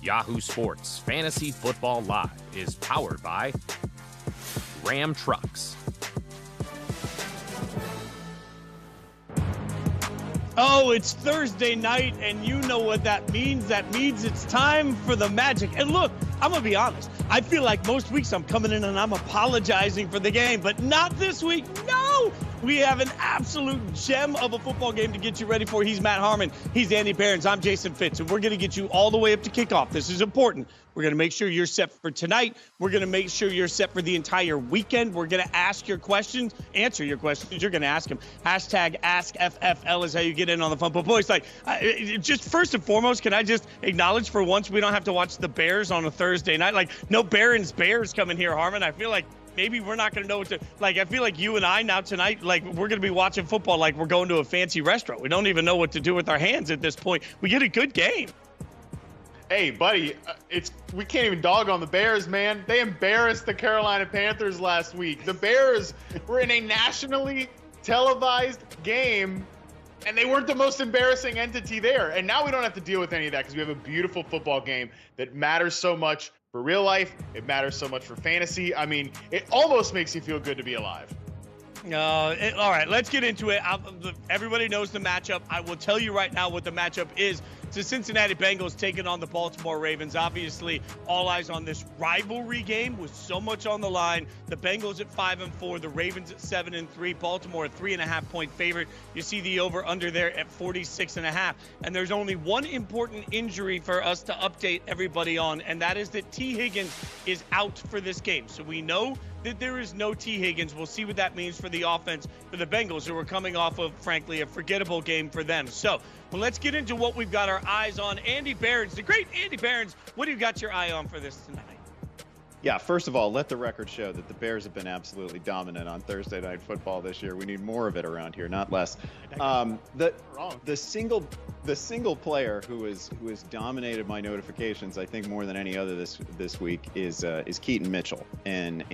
Yahoo Sports Fantasy Football Live is powered by Ram Trucks. Oh, it's Thursday night, and you know what that means. That means it's time for the magic. And look, I'm going to be honest. I feel like most weeks I'm coming in and I'm apologizing for the game, but not this week. No! We have an absolute gem of a football game to get you ready for. He's Matt Harmon. He's Andy Behrens. I'm Jason Fitz, and we're going to get you all the way up to kickoff. This is important. We're going to make sure you're set for tonight. We're going to make sure you're set for the entire weekend. We're going to ask your questions, answer your questions. You're going to ask them. Hashtag AskFFL is how you get in on the fun. But boys, just first and foremost, can I just acknowledge for once we don't have to watch the Bears on a Thursday night? Like, no Behrens Bears coming here, Harmon. I feel like maybe we're not going to know what to, I feel like you and I now tonight, we're going to be watching football like we're going to a fancy restaurant. We don't even know what to do with our hands at this point. We get a good game. Hey, buddy, we can't even dog on the Bears, man. They embarrassed the Carolina Panthers last week. The Bears were in a nationally televised game, and they weren't the most embarrassing entity there. And now we don't have to deal with any of that because we have a beautiful football game that matters so much for real life. It matters so much for fantasy. I mean, it almost makes you feel good to be alive. All right, let's get into it. Everybody knows the matchup. I will tell you right now what the matchup is. It's the Cincinnati Bengals taking on the Baltimore Ravens. Obviously, all eyes on this rivalry game with so much on the line. The Bengals at 5-4, the Ravens at 7-3, Baltimore a 3.5-point favorite. You see the over/under there at 46.5. And there's only one important injury for us to update everybody on, and that is that T. Higgins is out for this game. So we know that there is no T. Higgins. We'll see what that means for the offense for the Bengals, who are coming off of, frankly, a forgettable game for them. So, well, let's get into what we've got our eyes on. Andy Behrens, the great Andy Behrens, what do you got your eye on for this tonight? Yeah, first of all, let the record show that the Bears have been absolutely dominant on Thursday Night Football this year. We need more of it around here, not less. The single player who has dominated my notifications, I think more than any other this week, is Keaton Mitchell, and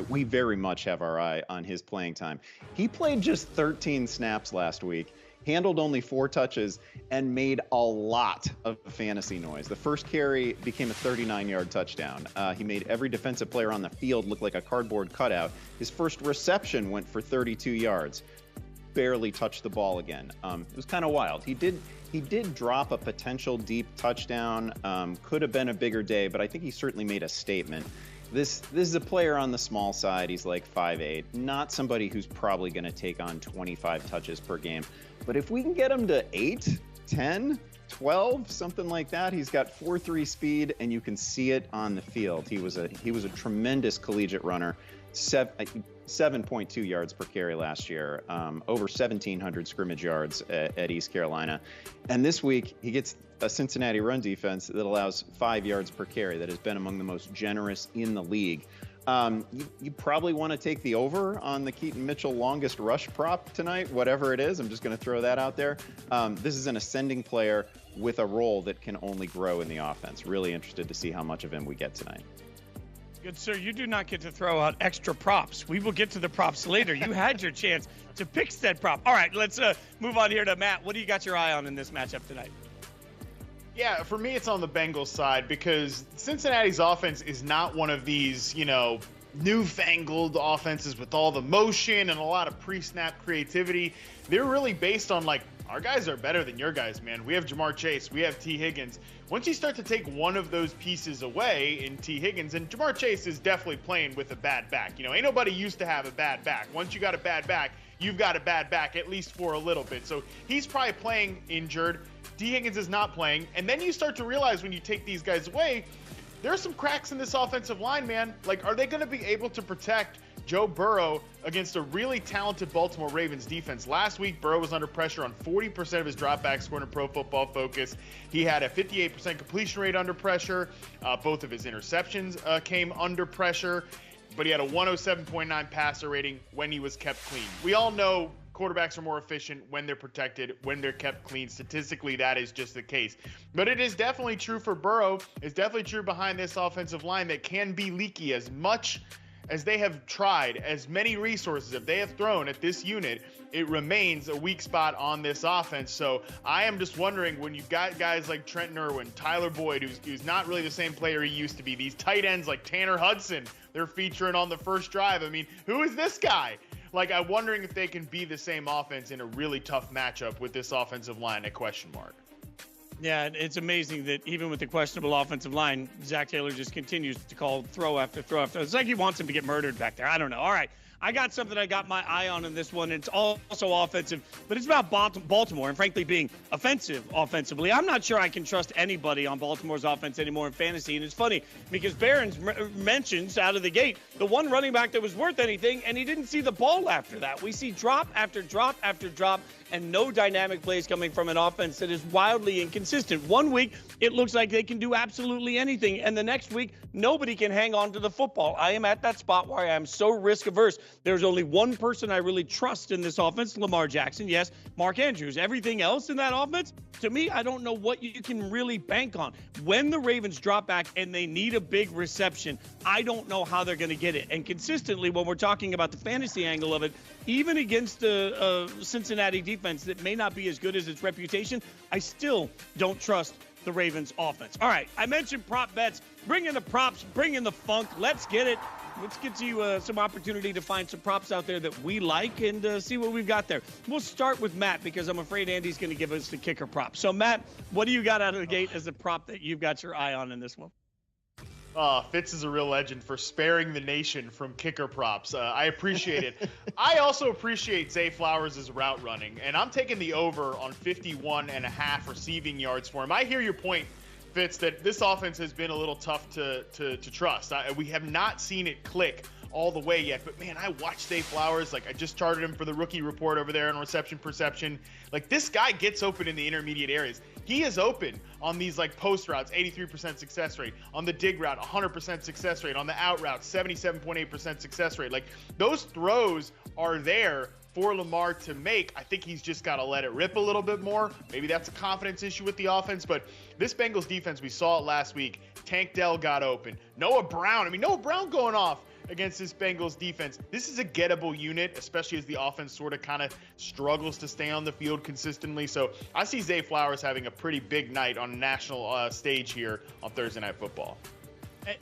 we very much have our eye on his playing time. He played just 13 snaps last week, handled only 4 touches, and made a lot of fantasy noise. The first carry became a 39-yard touchdown. He made every defensive player on the field look like a cardboard cutout. His first reception went for 32 yards. Barely touched the ball again. It was kind of wild. He did drop a potential deep touchdown. Could have been a bigger day, but I think he certainly made a statement. This is a player on the small side. He's like 5'8", not somebody who's probably going to take on 25 touches per game. But if we can get him to 8, 10, 12, something like that, he's got 4.3 speed, and you can see it on the field. He was a tremendous collegiate runner, 7.2 yards per carry last year, over 1,700 scrimmage yards at East Carolina. And this week, he gets a Cincinnati run defense that allows 5 yards per carry. That has been among the most generous in the league. You probably want to take the over on the Keaton Mitchell longest rush prop tonight, whatever it is. I'm just going to throw that out there. This is an ascending player with a role that can only grow in the offense. Really interested to see how much of him we get tonight. Good sir, you do not get to throw out extra props. We will get to the props later. You had your chance to pick said prop. All right, let's move on here to Matt. What do you got your eye on in this matchup tonight? Yeah, for me, it's on the Bengals side because Cincinnati's offense is not one of these, newfangled offenses with all the motion and a lot of pre-snap creativity. They're really based on, our guys are better than your guys, man. We have Jamar Chase. We have T. Higgins. Once you start to take one of those pieces away in T. Higgins, and Jamar Chase is definitely playing with a bad back. Ain't nobody used to have a bad back. Once you got a bad back, you've got a bad back, at least for a little bit. So he's probably playing injured. T. Higgins is not playing. And then you start to realize when you take these guys away, there are some cracks in this offensive line, man. Are they going to be able to protect Joe Burrow against a really talented Baltimore Ravens defense? Last week, Burrow was under pressure on 40% of his dropbacks, scored in Pro Football Focus. He had a 58% completion rate under pressure. Both of his interceptions came under pressure, but he had a 107.9 passer rating when he was kept clean. We all know quarterbacks are more efficient when they're protected, when they're kept clean. Statistically, that is just the case. But it is definitely true for Burrow. It's definitely true behind this offensive line that can be leaky as much as they have tried, as many resources as they have thrown at this unit, it remains a weak spot on this offense. So I am just wondering, when you've got guys like Trent Irwin, Tyler Boyd, who's not really the same player he used to be, these tight ends like Tanner Hudson they're featuring on the first drive. I mean, who is this guy? Like, I'm wondering if they can be the same offense in a really tough matchup with this offensive line at question mark. Yeah, it's amazing that even with the questionable offensive line, Zach Taylor just continues to call throw after throw after. It's like he wants him to get murdered back there. I don't know. All right. I got something I got my eye on in this one. It's also offensive, but it's about Baltimore and, frankly, being offensive offensively. I'm not sure I can trust anybody on Baltimore's offense anymore in fantasy. And it's funny because Barron's mentions out of the gate the one running back that was worth anything, and he didn't see the ball after that. We see drop after drop after drop and no dynamic plays coming from an offense that is wildly inconsistent. One week, it looks like they can do absolutely anything, and the next week, nobody can hang on to the football. I am at that spot where I am so risk-averse. There's only one person I really trust in this offense, Lamar Jackson. Yes, Mark Andrews. Everything else in that offense, to me, I don't know what you can really bank on. When the Ravens drop back and they need a big reception, I don't know how they're going to get it. And consistently, when we're talking about the fantasy angle of it, even against the Cincinnati defense that may not be as good as its reputation, I still don't trust the Ravens offense. All right, I mentioned prop bets. Bring in the props, bring in the funk. Let's get it. Let's get you some opportunity to find some props out there that we like and see what we've got there. We'll start with Matt because I'm afraid Andy's going to give us the kicker prop. So, Matt, what do you got out of the gate as a prop that you've got your eye on in this one? Fitz is a real legend for sparing the nation from kicker props. I appreciate it. I also appreciate Zay Flowers' route running, and I'm taking the over on 51.5 receiving yards for him. I hear your point, Fitz, that this offense has been a little tough to trust. We have not seen it click all the way yet, but man, I watched Zay Flowers. Like, I just charted him for the rookie report over there on reception perception. Like, this guy gets open in the intermediate areas. He is open on these like post routes, 83% success rate, on the dig route, 100% success rate, on the out route, 77.8% success rate. Like, those throws are there for Lamar to make. I think he's just got to let it rip a little bit more. Maybe that's a confidence issue with the offense, but this Bengals defense, we saw it last week. Tank Dell got open. Noah Brown going off against this Bengals defense. This is a gettable unit, especially as the offense sort of kind of struggles to stay on the field consistently. So I see Zay Flowers having a pretty big night on a national stage here on Thursday Night Football.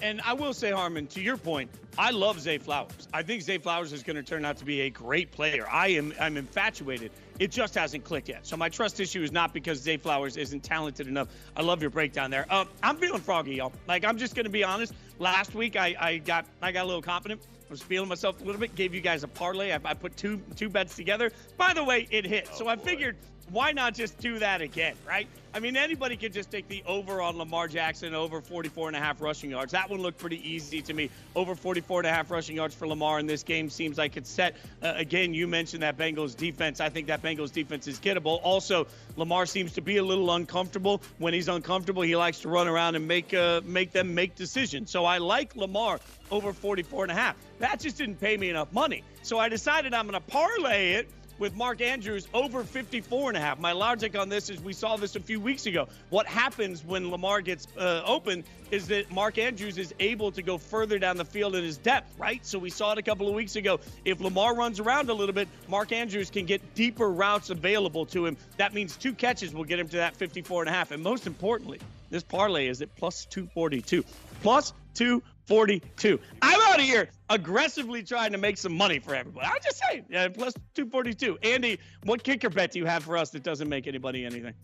And I will say, Harmon, to your point, I love Zay Flowers. I think Zay Flowers is going to turn out to be a great player. I'm infatuated. It just hasn't clicked yet. So my trust issue is not because Zay Flowers isn't talented enough. I love your breakdown there. I'm feeling froggy, y'all. Like, I'm just going to be honest. Last week, I got a little confident. I was feeling myself a little bit. Gave you guys a parlay. I put two bets together. By the way, it hit. So I figured, why not just do that again, right? I mean, anybody could just take the over on Lamar Jackson, over 44.5 rushing yards. That one looked pretty easy to me. Over 44.5 rushing yards for Lamar in this game seems like it's set. Again, you mentioned that Bengals defense. I think that Bengals defense is gettable. Also, Lamar seems to be a little uncomfortable. When he's uncomfortable, he likes to run around and make them make decisions. So I like Lamar over 44.5. That just didn't pay me enough money. So I decided I'm going to parlay it with Mark Andrews over 54.5. My logic on this is we saw this a few weeks ago. What happens when Lamar gets open is that Mark Andrews is able to go further down the field in his depth, right? So we saw it a couple of weeks ago. If Lamar runs around a little bit, Mark Andrews can get deeper routes available to him. That means 2 catches will get him to that 54.5. And most importantly, this parlay is at plus 242. Plus 242. I'm out of here aggressively trying to make some money for everybody. I'm just saying, yeah, plus 242. Andy, what kicker bet do you have for us that doesn't make anybody anything?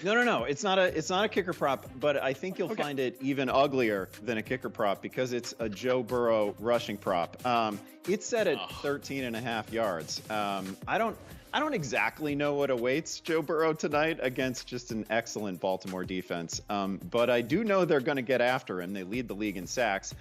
No. It's not a kicker prop, but I think you'll find it even uglier than a kicker prop because it's a Joe Burrow rushing prop. It's set at 13.5 yards. I don't exactly know what awaits Joe Burrow tonight against just an excellent Baltimore defense. But I do know they're going to get after him. They lead the league in sacks.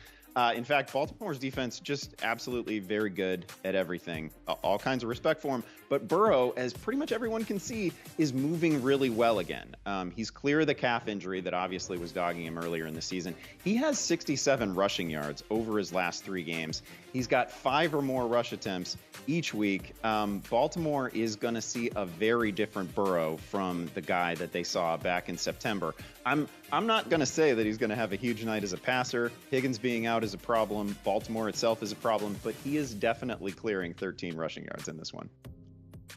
In fact, Baltimore's defense just absolutely very good at everything. All kinds of respect for him. But Burrow, as pretty much everyone can see, is moving really well again. He's clear of the calf injury that obviously was dogging him earlier in the season. He has 67 rushing yards over his last 3 games. He's got 5 or more rush attempts each week. Baltimore is going to see a very different Burrow from the guy that they saw back in September. I'm not going to say that he's going to have a huge night as a passer. Higgins being out is a problem. Baltimore itself is a problem, but he is definitely clearing 13 rushing yards in this one.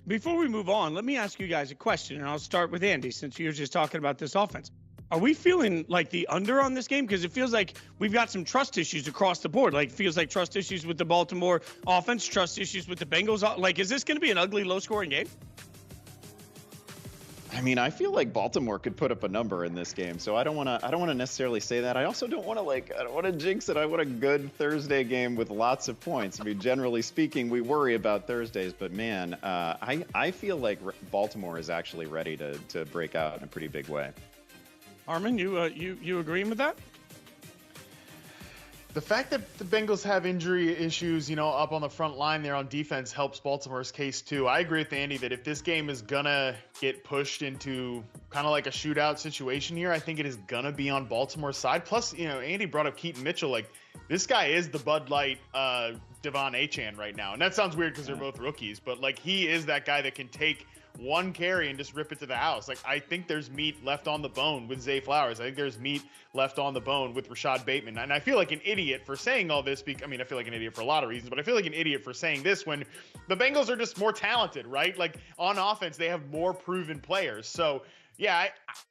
Before we move on, let me ask you guys a question, and I'll start with Andy since you're just talking about this offense. Are we feeling like the under on this game? Because it feels like we've got some trust issues across the board. Like, it feels like trust issues with the Baltimore offense, trust issues with the Bengals. Like, is this going to be an ugly, low-scoring game? I mean, I feel like Baltimore could put up a number in this game, so I don't want to necessarily say that. I also don't want to jinx it. I want a good Thursday game with lots of points. I mean, generally speaking, we worry about Thursdays, but man, I feel like Baltimore is actually ready to break out in a pretty big way. Harmon, you agreeing with that? The fact that the Bengals have injury issues, up on the front line there on defense helps Baltimore's case too. I agree with Andy that if this game is gonna get pushed into kind of like a shootout situation here, I think it is gonna be on Baltimore's side. Plus, Andy brought up Keaton Mitchell. Like, this guy is the Bud Light Devon Achane right now. And that sounds weird because they're both rookies, but like, he is that guy that can take one carry and just rip it to the house. Like, I think there's meat left on the bone with Zay Flowers. I think there's meat left on the bone with Rashad Bateman. And I feel like an idiot for saying all this. I feel like an idiot for a lot of reasons, but I feel like an idiot for saying this when the Bengals are just more talented, right? Like, on offense, they have more proven players. So, yeah,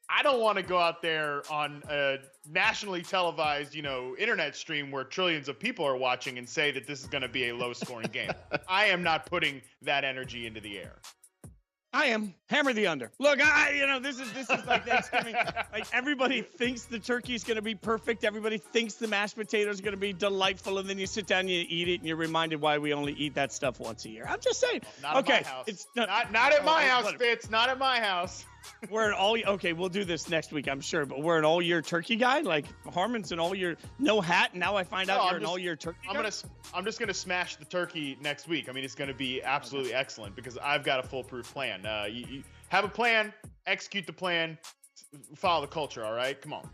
I don't want to go out there on a nationally televised, internet stream where trillions of people are watching and say that this is going to be a low-scoring game. I am not putting that energy into the air. I am. Hammer the under. Look, this is like Thanksgiving. Like, everybody thinks the turkey is going to be perfect. Everybody thinks the mashed potatoes are going to be delightful. And then you sit down and you eat it and you're reminded why we only eat that stuff once a year. I'm just saying. Not at my house. It's not at my house, Fitz. Not at my house. We're an okay, we'll do this next week, I'm sure, but we're an all-year turkey guy. Like, Harmon's an all-year no hat, and now I find out you're an all-year turkey guy. I'm just gonna smash the turkey next week. I mean, it's gonna be absolutely excellent because I've got a foolproof plan. You have a plan, execute the plan, follow the culture. All right, come on.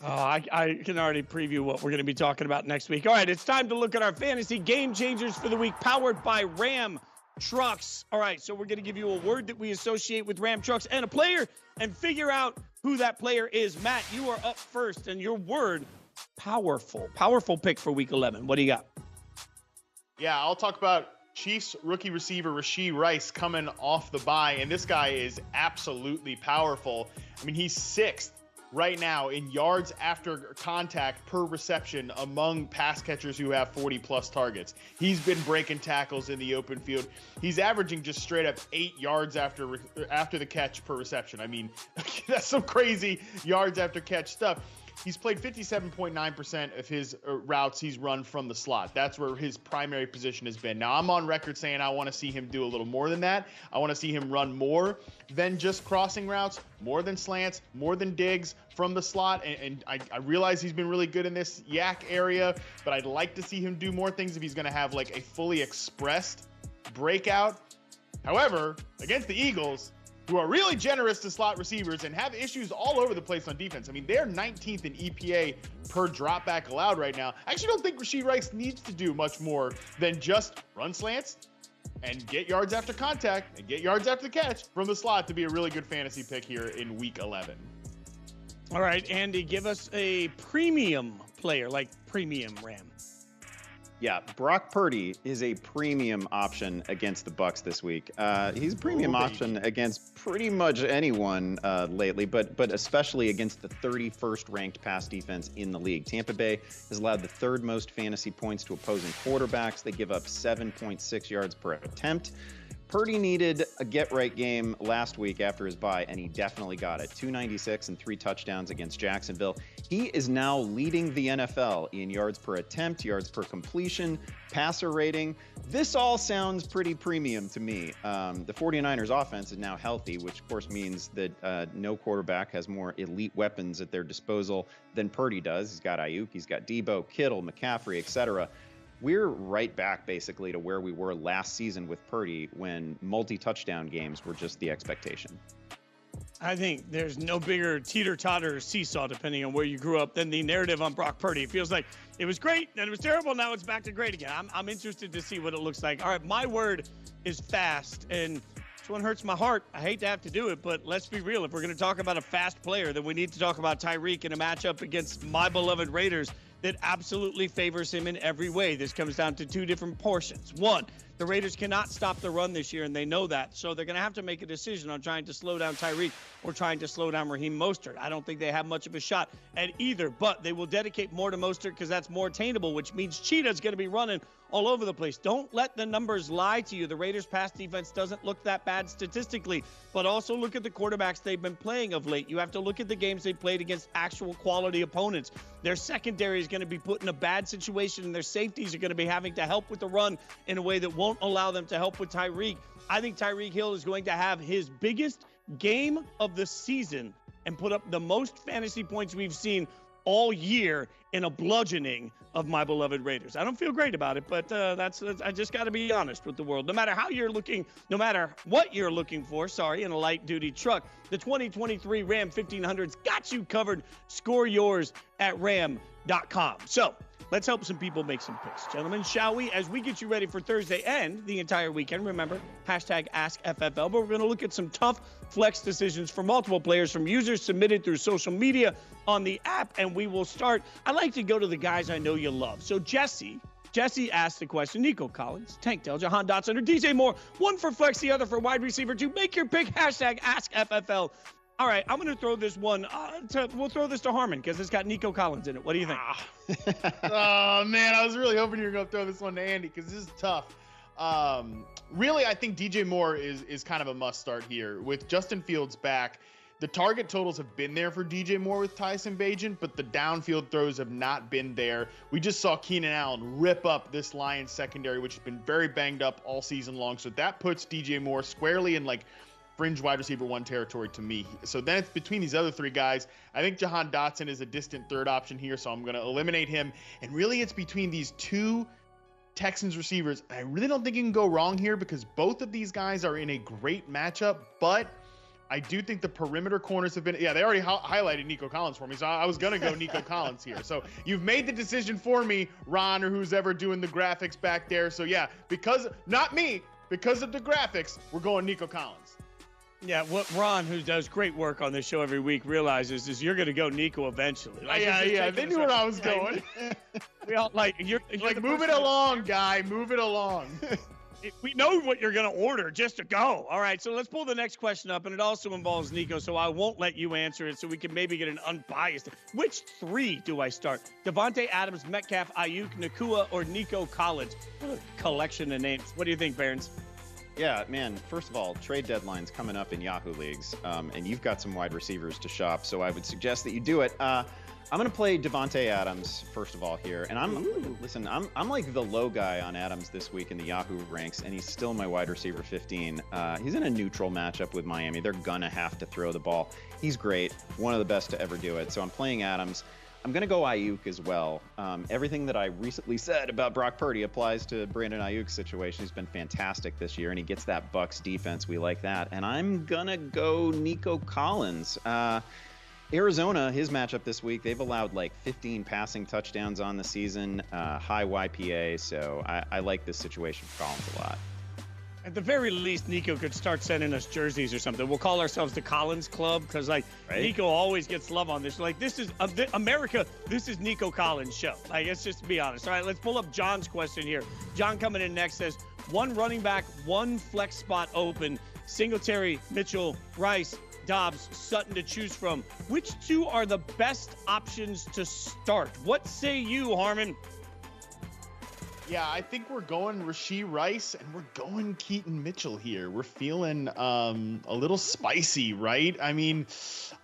I can already preview what we're going to be talking about next week. All right, it's time to look at our fantasy game changers for the week, powered by Ram Trucks. All right, so we're going to give you a word that we associate with Ram Trucks and a player and figure out who that player is. Matt, you are up first, and your word, powerful. Powerful pick for week 11. What do you got? Yeah, I'll talk about Chiefs rookie receiver Rashee Rice coming off the bye, and this guy is absolutely powerful. I mean, he's 6th right now in yards after contact per reception among pass catchers who have 40-plus targets. He's been breaking tackles in the open field. He's averaging just straight up 8 yards after the catch per reception. I mean, that's some crazy yards after catch stuff. He's played 57.9% of his routes he's run from the slot. That's where his primary position has been. Now, I'm on record saying I want to see him do a little more than that. I want to see him run more than just crossing routes, more than slants, more than digs from the slot. And I realize he's been really good in this yak area, but I'd like to see him do more things if he's going to have like a fully expressed breakout. However, against the Eagles, who are really generous to slot receivers and have issues all over the place on defense. I mean, they're 19th in EPA per dropback allowed right now. I actually don't think Rashee Rice needs to do much more than just run slants and get yards after contact and get yards after the catch from the slot to be a really good fantasy pick here in week 11. All right, Andy, give us a premium player, like premium Ram. Yeah, Brock Purdy is a premium option against the Bucs this week. He's a premium option against pretty much anyone lately, but especially against the 31st ranked pass defense in the league. Tampa Bay has allowed the 3rd most fantasy points to opposing quarterbacks. They give up 7.6 yards per attempt. Purdy needed a get-right game last week after his bye, and he definitely got it. 296 and 3 touchdowns against Jacksonville. He is now leading the NFL in yards per attempt, yards per completion, passer rating. This all sounds pretty premium to me. The 49ers offense is now healthy, which of course means that no quarterback has more elite weapons at their disposal than Purdy does. He's got Ayuk, he's got Debo, Kittle, McCaffrey, etc. We're right back basically to where we were last season with Purdy when multi-touchdown games were just the expectation. I think there's no bigger teeter-totter seesaw, depending on where you grew up, than the narrative on Brock Purdy. It feels like it was great, then it was terrible, now it's back to great again. I'm interested to see what it looks like. All right, my word is fast, and this one hurts my heart. I hate to have to do it, but let's be real. If we're going to talk about a fast player, then we need to talk about Tyreek in a matchup against my beloved Raiders. that absolutely favors him in every way. This comes down to two different portions. One, the Raiders cannot stop the run this year, and they know that. So they're going to have to make a decision on trying to slow down Tyreek or trying to slow down Raheem Mostert. I don't think they have much of a shot at either, but they will dedicate more to Mostert because that's more attainable, which means Cheetah's going to be running all over the place. Don't let the numbers lie to you. The Raiders' pass defense doesn't look that bad statistically, but also look at the quarterbacks they've been playing of late. You have to look at the games they played against actual quality opponents. Their secondary is going to be put in a bad situation, and their safeties are going to be having to help with the run in a way that won't allow them to help with Tyreek. I think Tyreek Hill is going to have his biggest game of the season and put up the most fantasy points we've seen all year in a bludgeoning of my beloved Raiders. I don't feel great about it, but that's I just got to be honest with the world. No matter how you're looking, no matter what you're looking for, in a light-duty truck, the 2023 Ram 1500's got you covered. Score yours at ram.com. So let's help some people make some picks. Gentlemen, shall we? As we get you ready for Thursday and the entire weekend, remember, hashtag AskFFL, but we're going to look at some tough flex decisions for multiple players from users submitted through social media on the app, and we will start. I like to go to the guys I know you love. So Jesse asked the question, Nico Collins, Tank Dell, Jahan Dotson, or DJ Moore, one for flex, the other for wide receiver, to make your pick, hashtag AskFFL. All right, I'm going to throw this one, we'll throw this to Harmon because it's got Nico Collins in it. What do you think? Oh, man, I was really hoping you were going to throw this one to Andy because this is tough. Really, I think DJ Moore is kind of a must start here. With Justin Fields back, the target totals have been there for DJ Moore with Tyson Bagent, but the downfield throws have not been there. We just saw Keenan Allen rip up this Lions secondary, which has been very banged up all season long. So that puts DJ Moore squarely in like fringe wide receiver one territory to me. So then it's between these other three guys. I think Jahan Dotson is a distant third option here, so I'm going to eliminate him. And really it's between these two Texans receivers. I really don't think you can go wrong here because both of these guys are in a great matchup, but I do think the perimeter corners have been, they already highlighted Nico Collins for me, so I was going to go Nico Collins here. So you've made the decision for me, Ron, or who's ever doing the graphics back there. So because of the graphics, we're going Nico Collins. Yeah, what Ron, who does great work on this show every week, realizes is you're going to go Nico eventually. They knew where I was going. We all you're move it along, guy. Move it along. We know what you're going to order just to go. All right, so let's pull the next question up, and it also involves Nico, so I won't let you answer it so we can maybe get an unbiased. Which three do I start? Devontae Adams, Metcalf, Ayuk, Nakua, or Nico Collins? What a collection of names. What do you think, Barons? Yeah, man, first of all, trade deadline's coming up in Yahoo leagues, and you've got some wide receivers to shop, so I would suggest that you do it. I'm going to play Devontae Adams, first of all, here. And I'm like the low guy on Adams this week in the Yahoo ranks, and he's still my wide receiver 15. He's in a neutral matchup with Miami. They're going to have to throw the ball. He's great, one of the best to ever do it. So I'm playing Adams. I'm going to go Ayuk as well. Everything that I recently said about Brock Purdy applies to Brandon Ayuk's situation. He's been fantastic this year, and he gets that Bucks defense. We like that. And I'm going to go Nico Collins. Arizona, his matchup this week, they've allowed like 15 passing touchdowns on the season, high YPA, so I like this situation for Collins a lot. At the very least, Nico could start sending us jerseys or something. We'll call ourselves the Collins Club because, Nico always gets love on this. This is America. This is Nico Collins' show. Let's just be honest. All right, let's pull up John's question here. John coming in next says, one running back, one flex spot open, Singletary, Mitchell, Rice, Dobbs, Sutton to choose from. Which two are the best options to start? What say you, Harmon? Yeah, I think we're going Rashee Rice and we're going Keaton Mitchell here. We're feeling a little spicy, right? I mean,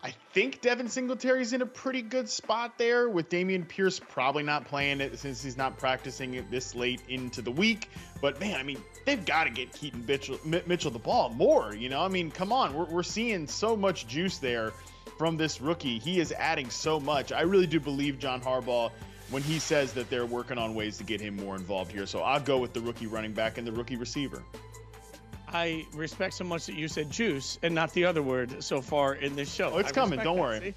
I think Devin Singletary's in a pretty good spot there with Dameon Pierce probably not playing it since he's not practicing it this late into the week. But man, I mean, they've got to get Keaton Mitchell the ball more, you know? I mean, come on, we're seeing so much juice there from this rookie. He is adding so much. I really do believe John Harbaugh when he says that they're working on ways to get him more involved here. So I'll go with the rookie running back and the rookie receiver. I respect so much that you said juice and not the other word so far in this show. Oh, it's coming. Don't worry.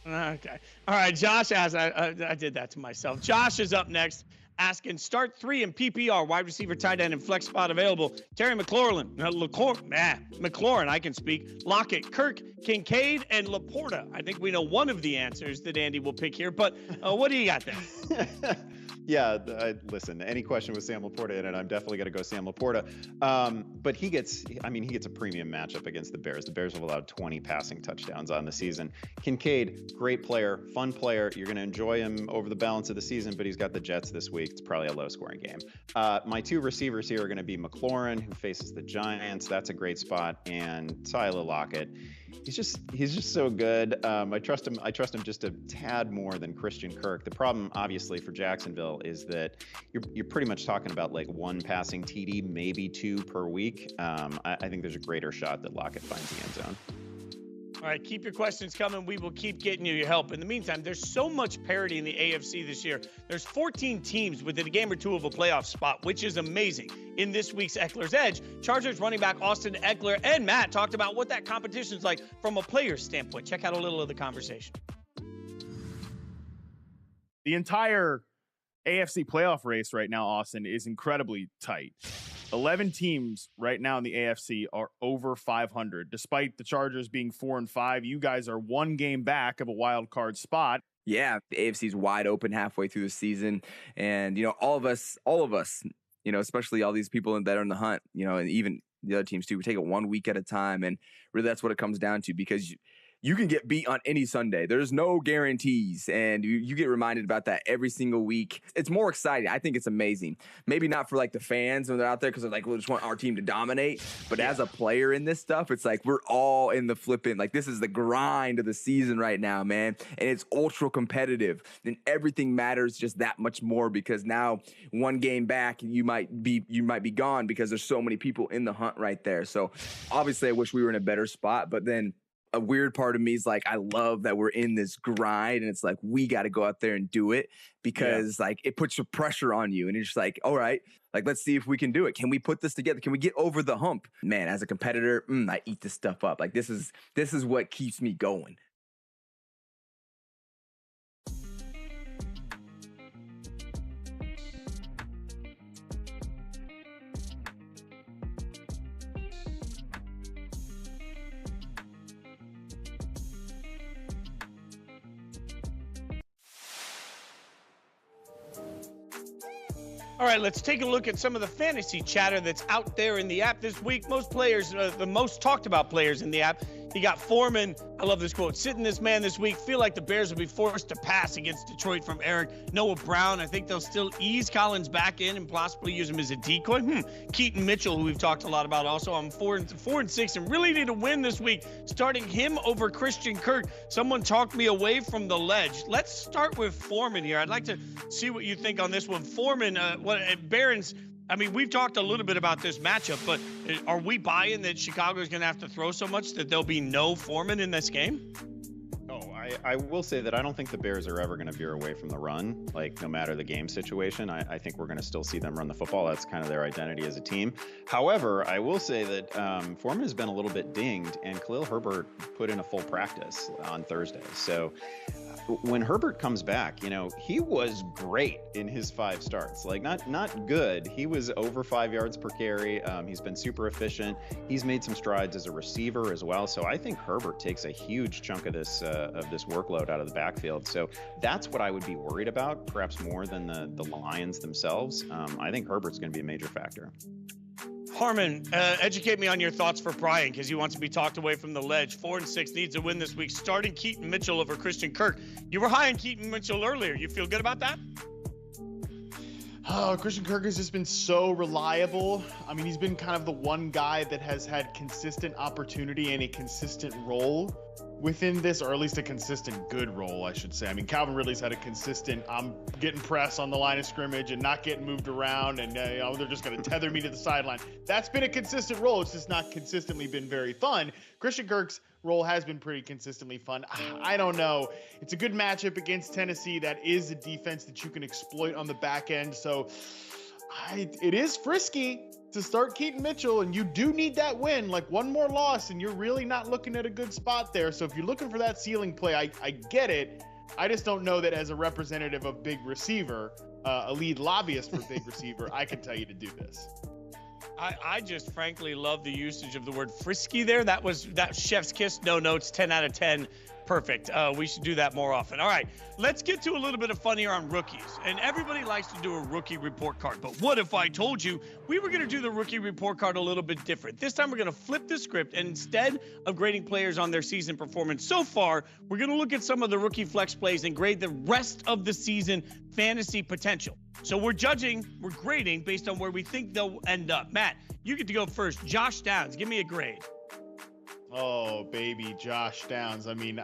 See? Okay. All right. Josh asked, I did that to myself. Josh is up next. asking start 3 in PPR, wide receiver, tight end, and flex spot available. Terry McLaurin, I can speak. Lockett, Kirk, Kincaid, and Laporta. I think we know one of the answers that Andy will pick here, but what do you got there? Yeah, listen, any question with Sam Laporta in it, I'm definitely going to go Sam Laporta. But he gets a premium matchup against the Bears. The Bears have allowed 20 passing touchdowns on the season. Kincaid, great player, fun player. You're going to enjoy him over the balance of the season, but he's got the Jets this week. It's probably a low-scoring game. My 2 receivers here are going to be McLaurin, who faces the Giants. That's a great spot. And Tyler Lockett. He's just so good. I trust him just a tad more than Christian Kirk. The problem, obviously, for Jacksonville is that you're pretty much talking about like 1 passing TD, maybe 2 per week. I think there's a greater shot that Lockett finds the end zone. All right, keep your questions coming. We will keep getting you your help. In the meantime, there's so much parity in the AFC this year. There's 14 teams within a game or 2 of a playoff spot, which is amazing. In this week's Ekeler's Edge, Chargers running back Austin Ekeler and Matt talked about what that competition is like from a player's standpoint. Check out a little of the conversation. The entire AFC playoff race right now, Austin, is incredibly tight. 11 teams right now in the AFC are over 500. Despite the Chargers being 4-5, you guys are 1 game back of a wild card spot. Yeah, the AFC's wide open halfway through the season. And, all of us, especially all these people that are in the hunt, and even the other teams too, we take it 1 week at a time. And really that's what it comes down to, because you can get beat on any Sunday. There's no guarantees, and you get reminded about that every single week. It's more exciting. I think it's amazing. Maybe not for like the fans when they're out there because they're like, we just want our team to dominate. But as a player in this stuff, it's like we're all in the flipping. Like this is the grind of the season right now, man. And it's ultra competitive, and everything matters just that much more because now 1 game back, you might be gone because there's so many people in the hunt right there. So obviously, I wish we were in a better spot, but then a weird part of me is like, I love that we're in this grind, and it's like, we got to go out there and do it because like it puts some pressure on you, and it's just like, all right, like, let's see if we can do it. Can we put this together? Can we get over the hump? Man, as a competitor, I eat this stuff up. Like this is what keeps me going. All right, let's take a look at some of the fantasy chatter that's out there in the app this week. Most players, the most talked about players in the app, you got Foreman. I love this quote. Sitting this man this week. Feel like the Bears will be forced to pass against Detroit from Eric. Noah Brown. I think they'll still ease Collins back in and possibly use him as a decoy. Keaton Mitchell, who we've talked a lot about also. I'm 4-6 and really need a win this week. Starting him over Christian Kirk. Someone talked me away from the ledge. Let's start with Foreman here. I'd like to see what you think on this one. Foreman, Barron's. I mean, we've talked a little bit about this matchup, but are we buying that Chicago is going to have to throw so much that there'll be no Foreman in this game? I will say that I don't think the Bears are ever going to veer away from the run, like no matter the game situation. I think we're going to still see them run the football. That's kind of their identity as a team. However, I will say that Foreman has been a little bit dinged, and Khalil Herbert put in a full practice on Thursday. So when Herbert comes back, he was great in his 5 starts. Like not good. He was over 5 yards per carry. He's been super efficient. He's made some strides as a receiver as well. So I think Herbert takes a huge chunk of this workload out of the backfield. So that's what I would be worried about, perhaps more than the Lions themselves. I think Herbert's going to be a major factor. Harmon, educate me on your thoughts for Brian, because he wants to be talked away from the ledge. 4-6, needs a win this week. Starting Keaton Mitchell over Christian Kirk. You were high on Keaton Mitchell earlier. You feel good about that? Oh, Christian Kirk has just been so reliable. I mean, he's been kind of the one guy that has had consistent opportunity and a consistent role within this, or at least a consistent good role, I should say. I mean, Calvin Ridley's had a consistent, I'm getting press on the line of scrimmage and not getting moved around, and they're just going to tether me to the sideline. That's been a consistent role. It's just not consistently been very fun. Christian Kirk's role has been pretty consistently fun. I don't know. It's a good matchup against Tennessee. That is a defense that you can exploit on the back end. So it is frisky to start Keaton Mitchell, and you do need that win. Like, one more loss and you're really not looking at a good spot there. So if you're looking for that ceiling play, I get it. I just don't know that as a representative of big receiver, a lead lobbyist for big receiver, I can tell you to do this. I just frankly love the usage of the word frisky there. That chef's kiss, no notes, 10 out of 10. Perfect. We should do that more often. All right, let's get to a little bit of fun here on rookies. And everybody likes to do a rookie report card. But what if I told you we were going to do the rookie report card a little bit different? This time we're going to flip the script. And instead of grading players on their season performance so far, we're going to look at some of the rookie flex plays and grade the rest of the season fantasy potential. So we're grading based on where we think they'll end up. Matt, you get to go first. Josh Downs, give me a grade. Oh, baby, Josh Downs. I mean,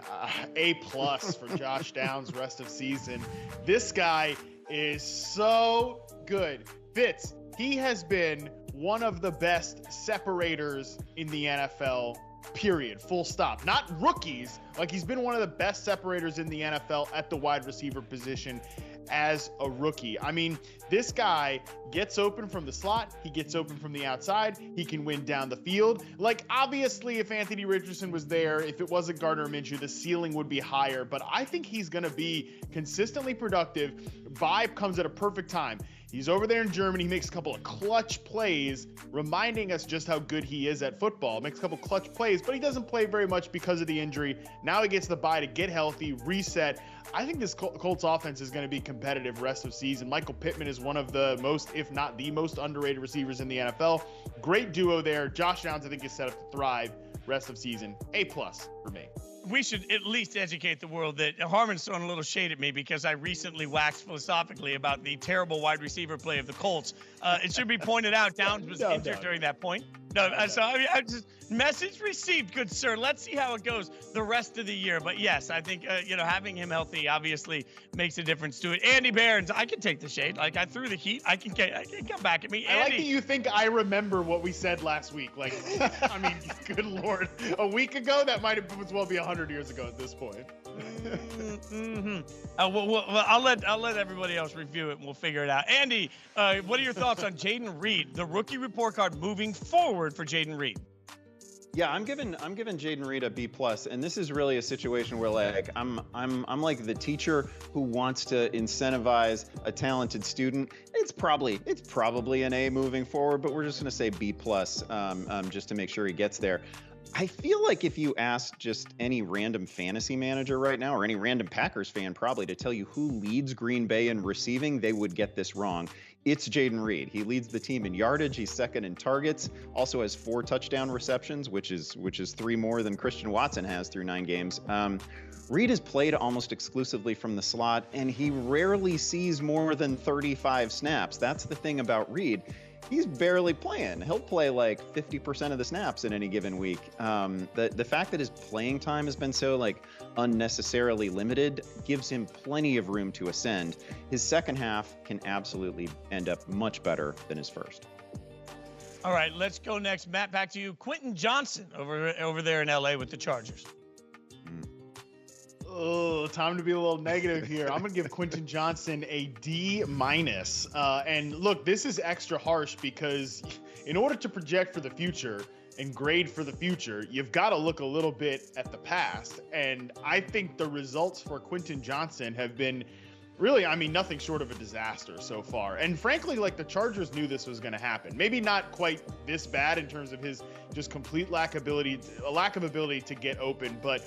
A+ for Josh Downs rest of season. This guy is so good. Fitz, he has been one of the best separators in the NFL, period, full stop. Not rookies, like he's been one of the best separators in the NFL at the wide receiver position as a rookie. I mean, this guy gets open from the slot. He gets open from the outside. He can win down the field. Like, obviously, if Anthony Richardson was there, if it wasn't Gardner Minshew, the ceiling would be higher. But I think he's going to be consistently productive. Vibe comes at a perfect time. He's over there in Germany. He makes a couple of clutch plays, reminding us just how good he is at football. Makes a couple clutch plays, but he doesn't play very much because of the injury. Now he gets the bye to get healthy, reset. I think this Colts offense is going to be competitive rest of season. Michael Pittman is one of the most, if not the most underrated receivers in the NFL. Great duo there. Josh Downs, I think, is set up to thrive rest of season. A+ for me. We should at least educate the world that Harmon's throwing a little shade at me because I recently waxed philosophically about the terrible wide receiver play of the Colts. It should be pointed out Downs was injured during that point. So I just message received, good sir. Let's see how it goes the rest of the year. But yes, I think having him healthy obviously makes a difference to it. Andy Barons, I can take the shade. Like I threw the heat. I can come back at me. Andy. I like that you think I remember what we said last week. Like, I mean, good Lord, a week ago that might have as well be 100 years ago at this point. I'll let everybody else review it and we'll figure it out. Andy, what are your thoughts on Jaden Reed, the rookie report card moving forward for Jaden Reed? Yeah, I'm giving Jaden Reed a B+, and this is really a situation where like I'm like the teacher who wants to incentivize a talented student. It's probably an A moving forward, but we're just gonna say B+, just to make sure he gets there. I feel like if you ask just any random fantasy manager right now, or any random Packers fan probably, to tell you who leads Green Bay in receiving, they would get this wrong. It's Jaden Reed. He leads the team in yardage. He's second in targets. Also has 4 touchdown receptions, which is 3 more than Christian Watson has through 9 games. Reed has played almost exclusively from the slot, and he rarely sees more than 35 snaps. That's the thing about Reed. He's barely playing. He'll play like 50% of the snaps in any given week. The fact that his playing time has been so like unnecessarily limited gives him plenty of room to ascend. His second half can absolutely end up much better than his first. All right, let's go next. Matt, back to you. Quentin Johnson over there in LA with the Chargers. Oh, time to be a little negative here. I'm going to give Quentin Johnson a D-. And look, this is extra harsh because in order to project for the future and grade for the future, you've got to look a little bit at the past. And I think the results for Quentin Johnson have been really, I mean, nothing short of a disaster so far. And frankly, like the Chargers knew this was going to happen. Maybe not quite this bad in terms of his just complete lack of ability to get open, but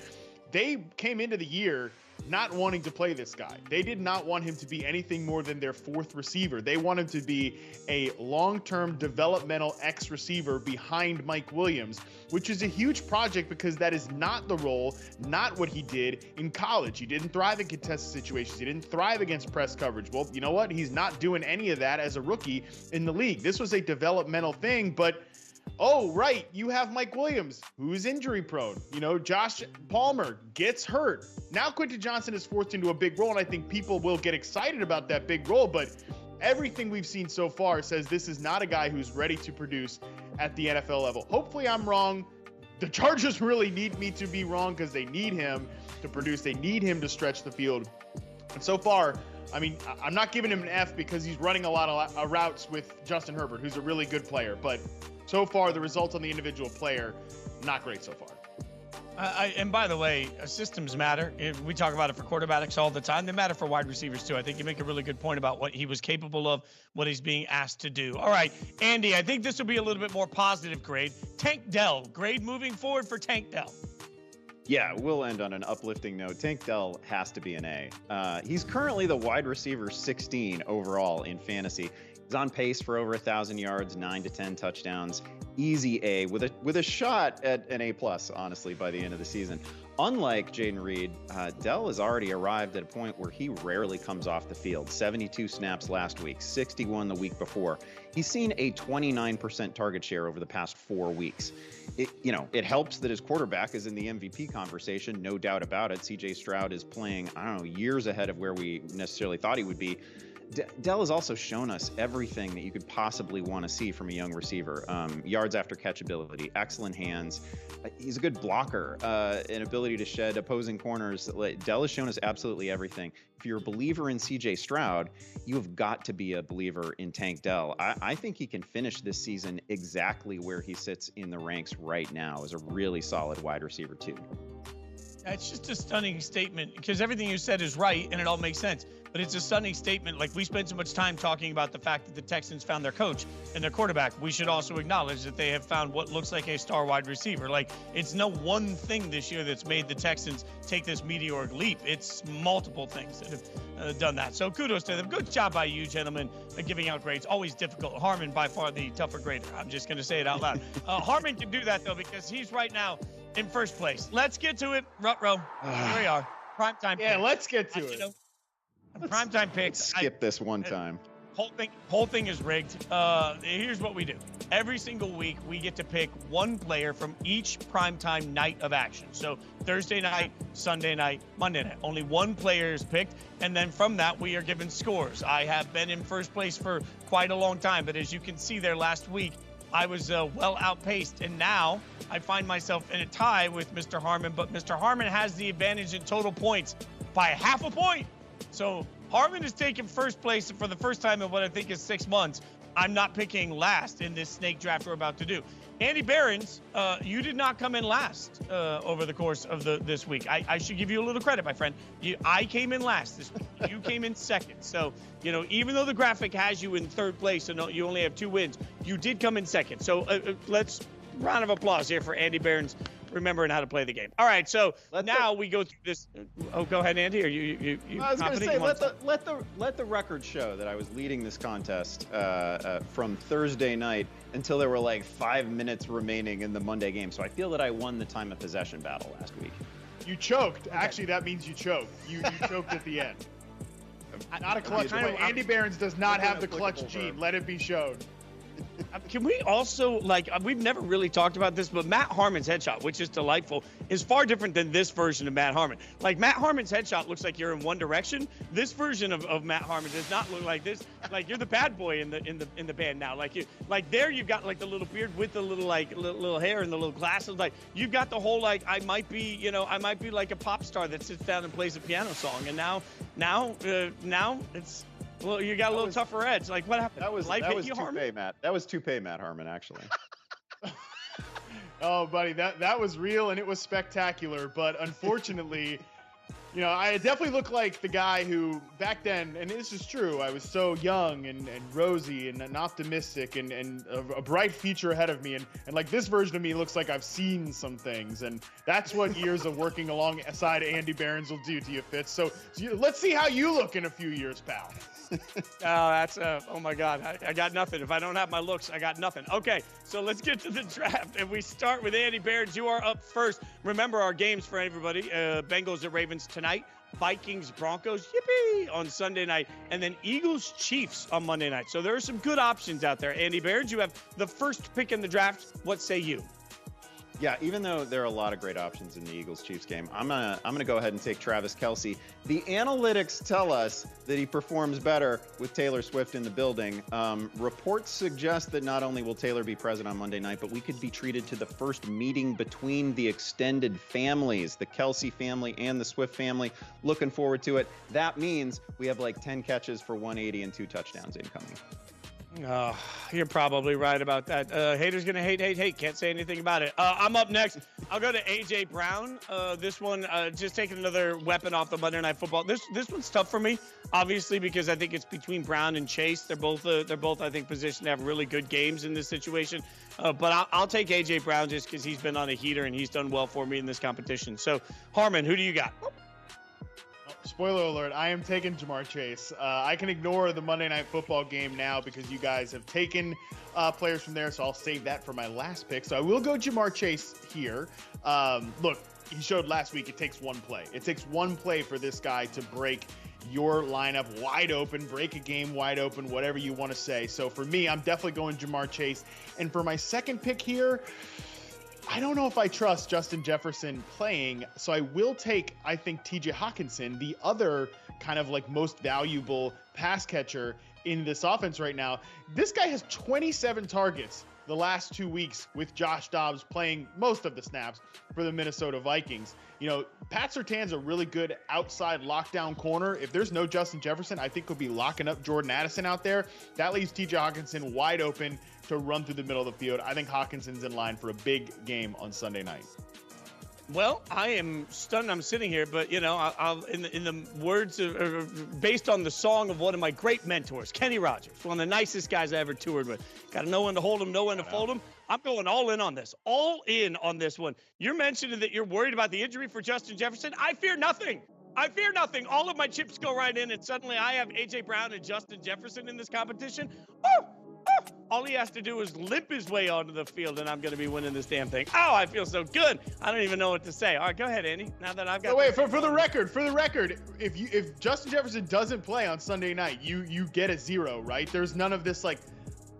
they came into the year not wanting to play this guy. They did not want him to be anything more than their 4th receiver. They want him to be a long-term developmental X receiver behind Mike Williams, which is a huge project because that is not the role, not what he did in college. He didn't thrive in contested situations. He didn't thrive against press coverage. Well, you know what? He's not doing any of that as a rookie in the league. This was a developmental thing, but oh, right, you have Mike Williams, who's injury prone. Josh Palmer gets hurt. Now Quentin Johnson is forced into a big role, and I think people will get excited about that big role, but everything we've seen so far says this is not a guy who's ready to produce at the NFL level. Hopefully I'm wrong. The Chargers really need me to be wrong because they need him to produce. They need him to stretch the field. And so far, I mean, I'm not giving him an F because he's running a lot of routes with Justin Herbert, who's a really good player, but so far, the results on the individual player, not great so far. And by the way, systems matter. We talk about it for quarterbacks all the time. They matter for wide receivers too. I think you make a really good point about what he was capable of, what he's being asked to do. All right, Andy, I think this will be a little bit more positive grade. Tank Dell, grade moving forward for Tank Dell. Yeah, we'll end on an uplifting note. Tank Dell has to be an A. He's currently the wide receiver 16 overall in fantasy. He's on pace for over 1,000 yards, 9 to 10 touchdowns. Easy A with a shot at an A+, honestly, by the end of the season. Unlike Jaden Reed, Dell has already arrived at a point where he rarely comes off the field. 72 snaps last week, 61 the week before. He's seen a 29% target share over the past 4 weeks. It helps that his quarterback is in the MVP conversation, no doubt about it. CJ Stroud is playing, years ahead of where we necessarily thought he would be. Dell has also shown us everything that you could possibly want to see from a young receiver. Yards after catch ability, excellent hands. He's a good blocker, an ability to shed opposing corners. Dell has shown us absolutely everything. If you're a believer in CJ Stroud, you have got to be a believer in Tank Dell. I think he can finish this season exactly where he sits in the ranks right now as a really solid wide receiver too. It's just a stunning statement because everything you said is right and it all makes sense. But it's a stunning statement. Like, we spent so much time talking about the fact that the Texans found their coach and their quarterback. We should also acknowledge that they have found what looks like a star wide receiver. Like, it's no one thing this year that's made the Texans take this meteoric leap. It's multiple things that have done that. So kudos to them. Good job by you, gentlemen, giving out grades. Always difficult. Harmon, by far the tougher grader. I'm just going to say it out loud. Harmon can do that, though, because he's right now in first place. Let's get to it. Rut-row. Here we are. Primetime. Yeah, let's get to it. Primetime picks. Let's skip this one time. Whole thing is rigged. Here's what we do. Every single week, we get to pick one player from each primetime night of action. So Thursday night, Sunday night, Monday night. Only one player is picked. And then from that, we are given scores. I have been in first place for quite a long time. But as you can see there last week, I was well outpaced. And now I find myself in a tie with Mr. Harmon. But Mr. Harmon has the advantage in total points by half a point. So Harmon is taking first place for the first time in what I think is 6 months. I'm not picking last in this snake draft we're about to do. Andy Behrens, you did not come in last over the course of this week. I should give you a little credit, my friend. I came in last this week. You came in second. So, even though the graphic has you in third place and you only have 2 wins, you did come in second. So let's round of applause here for Andy Behrens remembering how to play the game. All right, so now we go through this. Oh, go ahead, Andy. Are you I was going to say, let the record show that I was leading this contest from Thursday night until there were like 5 minutes remaining in the Monday game. So I feel that I won the time of possession battle last week. You choked. Okay. Actually, that means you choked. You choked at the end. Not a clutch. Andy Behrens does not have the clutch gene. Let it be shown. Can we also, we've never really talked about this, but Matt Harmon's headshot, which is delightful, is far different than this version of Matt Harmon. Like, Matt Harmon's headshot looks like you're in one direction. This version of Matt Harmon does not look like this. Like, you're the bad boy in the band now. There you've got the little beard with the little hair and the little glasses. Like, you've got the whole I might be like a pop star that sits down and plays a piano song. And now it's. Well, you got a little tougher edge. Like, what happened? That was toupee, Matt. That was toupee, Matt Harmon, actually. Oh, buddy, that was real and it was spectacular. But unfortunately, I definitely look like the guy who back then, and this is true, I was so young and rosy and optimistic and a bright future ahead of me. And like this version of me looks like I've seen some things. And that's what years of working alongside Andy Behrens will do to you, Fitz. So let's see how you look in a few years, pal. Oh my God. I got nothing. If I don't have my looks, I got nothing. Okay, so let's get to the draft. And we start with Andy Behrens. You are up first. Remember our games for everybody. Bengals-Ravens tonight. Vikings-Broncos, yippee, on Sunday night. And then Eagles-Chiefs on Monday night. So there are some good options out there. Andy Behrens, you have the first pick in the draft. What say you? Yeah, even though there are a lot of great options in the Eagles-Chiefs game, I'm gonna go ahead and take Travis Kelce. The analytics tell us that he performs better with Taylor Swift in the building. Reports suggest that not only will Taylor be present on Monday night, but we could be treated to the first meeting between the extended families, the Kelce family and the Swift family. Looking forward to it. That means we have like 10 catches for 180 and 2 touchdowns incoming. You're probably right about that. Haters gonna hate. Can't say anything about it. I'm up next. I'll go to AJ Brown. This one, just taking another weapon off the Monday Night Football. This one's tough for me, obviously, because I think it's between Brown and Chase. They're both I think positioned to have really good games in this situation. But I'll take AJ Brown just because he's been on a heater and he's done well for me in this competition. So Harmon, who do you got? Spoiler alert, I am taking Jamar Chase. I can ignore the Monday Night Football game now because you guys have taken players from there, so I'll save that for my last pick. So I will go Jamar Chase here. Look, he showed last week it takes one play. It takes one play for this guy to break your lineup wide open, break a game wide open, whatever you want to say. So for me, I'm definitely going Jamar Chase. And for my second pick here, I don't know if I trust Justin Jefferson playing, so I will take, I think, TJ Hawkinson, the other kind of like most valuable pass catcher in this offense right now. This guy has 27 targets the last 2 weeks with Josh Dobbs playing most of the snaps for the Minnesota Vikings. You know, Pat Surtain's a really good outside lockdown corner. If there's no Justin Jefferson, I think he'll be locking up Jordan Addison out there. That leaves TJ Hawkinson wide open to run through the middle of the field. I think Hawkinson's in line for a big game on Sunday night. Well, I am stunned I'm sitting here, but, you know, I'll in the words of, based on the song of one of my great mentors, Kenny Rogers, one of the nicest guys I ever toured with. Got to know when to hold him, know when to fold him. I'm going all in on this. All in on this one. You're mentioning that you're worried about the injury for Justin Jefferson. I fear nothing. I fear nothing. All of my chips go right in, and suddenly I have A.J. Brown and Justin Jefferson in this competition. All he has to do is limp his way onto the field, and I'm going to be winning this damn thing. Oh, I feel so good. I don't even know what to say. All right, go ahead, Andy. Now that I've got. No, wait, for the record, if Justin Jefferson doesn't play on Sunday night, you get a 0, right? There's none of this like,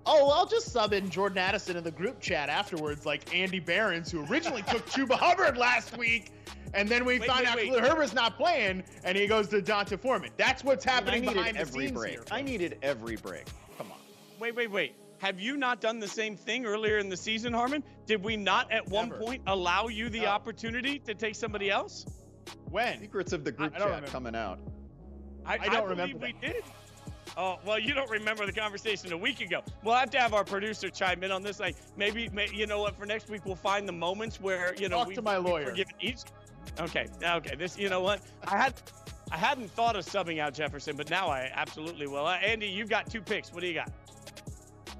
oh, I'll just sub in Jordan Addison in the group chat afterwards, like Andy Behrens, who originally took Chuba Hubbard last week. And then we find out Khalil Herbert's not playing, and he goes to Donta Foreman. That's what's happening behind the scenes here. I needed every break. Come on. Wait. Have you not done the same thing earlier in the season, Harmon? Did we not at one point allow you the opportunity to take somebody else? When? Secrets of the group chat coming out. I don't remember we did. Oh, well, you don't remember the conversation a week ago. We'll have to have our producer chime in on this. Like, maybe you know what? For next week, we'll find the moments where, you know, Talk to my lawyer. Forgiven each. Okay. This, you know what? I hadn't thought of subbing out Jefferson, but now I absolutely will. Andy, you've got 2 picks. What do you got?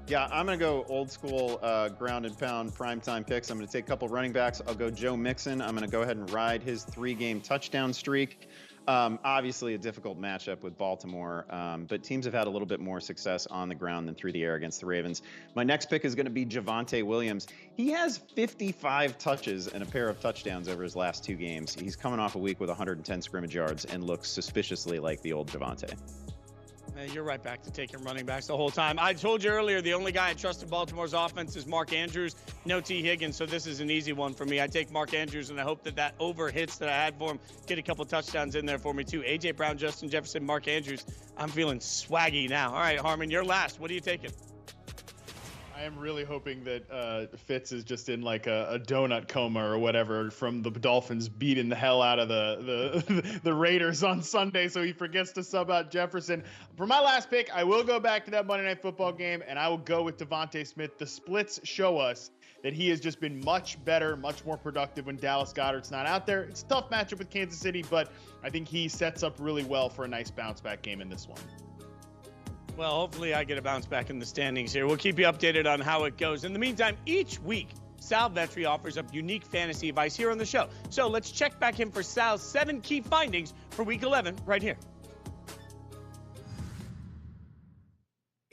Yeah, I'm going to go old school ground and pound primetime picks. I'm going to take a couple running backs. I'll go Joe Mixon. I'm going to go ahead and ride his 3-game touchdown streak. Obviously a difficult matchup with Baltimore, but teams have had a little bit more success on the ground than through the air against the Ravens. My next pick is going to be Javonte Williams. He has 55 touches and a pair of touchdowns over his last 2 games. He's coming off a week with 110 scrimmage yards and looks suspiciously like the old Javonte. You're right back to taking running backs the whole time. I told you earlier, the only guy I trust in Baltimore's offense is Mark Andrews. No T. Higgins, so this is an easy one for me. I take Mark Andrews, and I hope that over hits that I had for him get a couple touchdowns in there for me, too. A.J. Brown, Justin Jefferson, Mark Andrews. I'm feeling swaggy now. All right, Harmon, you're last. What are you taking? I am really hoping that Fitz is just in like a donut coma or whatever from the Dolphins beating the hell out of the Raiders on Sunday, so he forgets to sub out Jefferson. For my last pick, I will go back to that Monday Night Football game, and I will go with Devontae Smith. The splits show us that he has just been much better, much more productive when Dallas Goedert's not out there. It's a tough matchup with Kansas City, but I think he sets up really well for a nice bounce-back game in this one. Well, hopefully I get a bounce back in the standings here. We'll keep you updated on how it goes. In the meantime, each week, Sal Vetri offers up unique fantasy advice here on the show. So let's check back in for Sal's 7 key findings for Week 11 right here.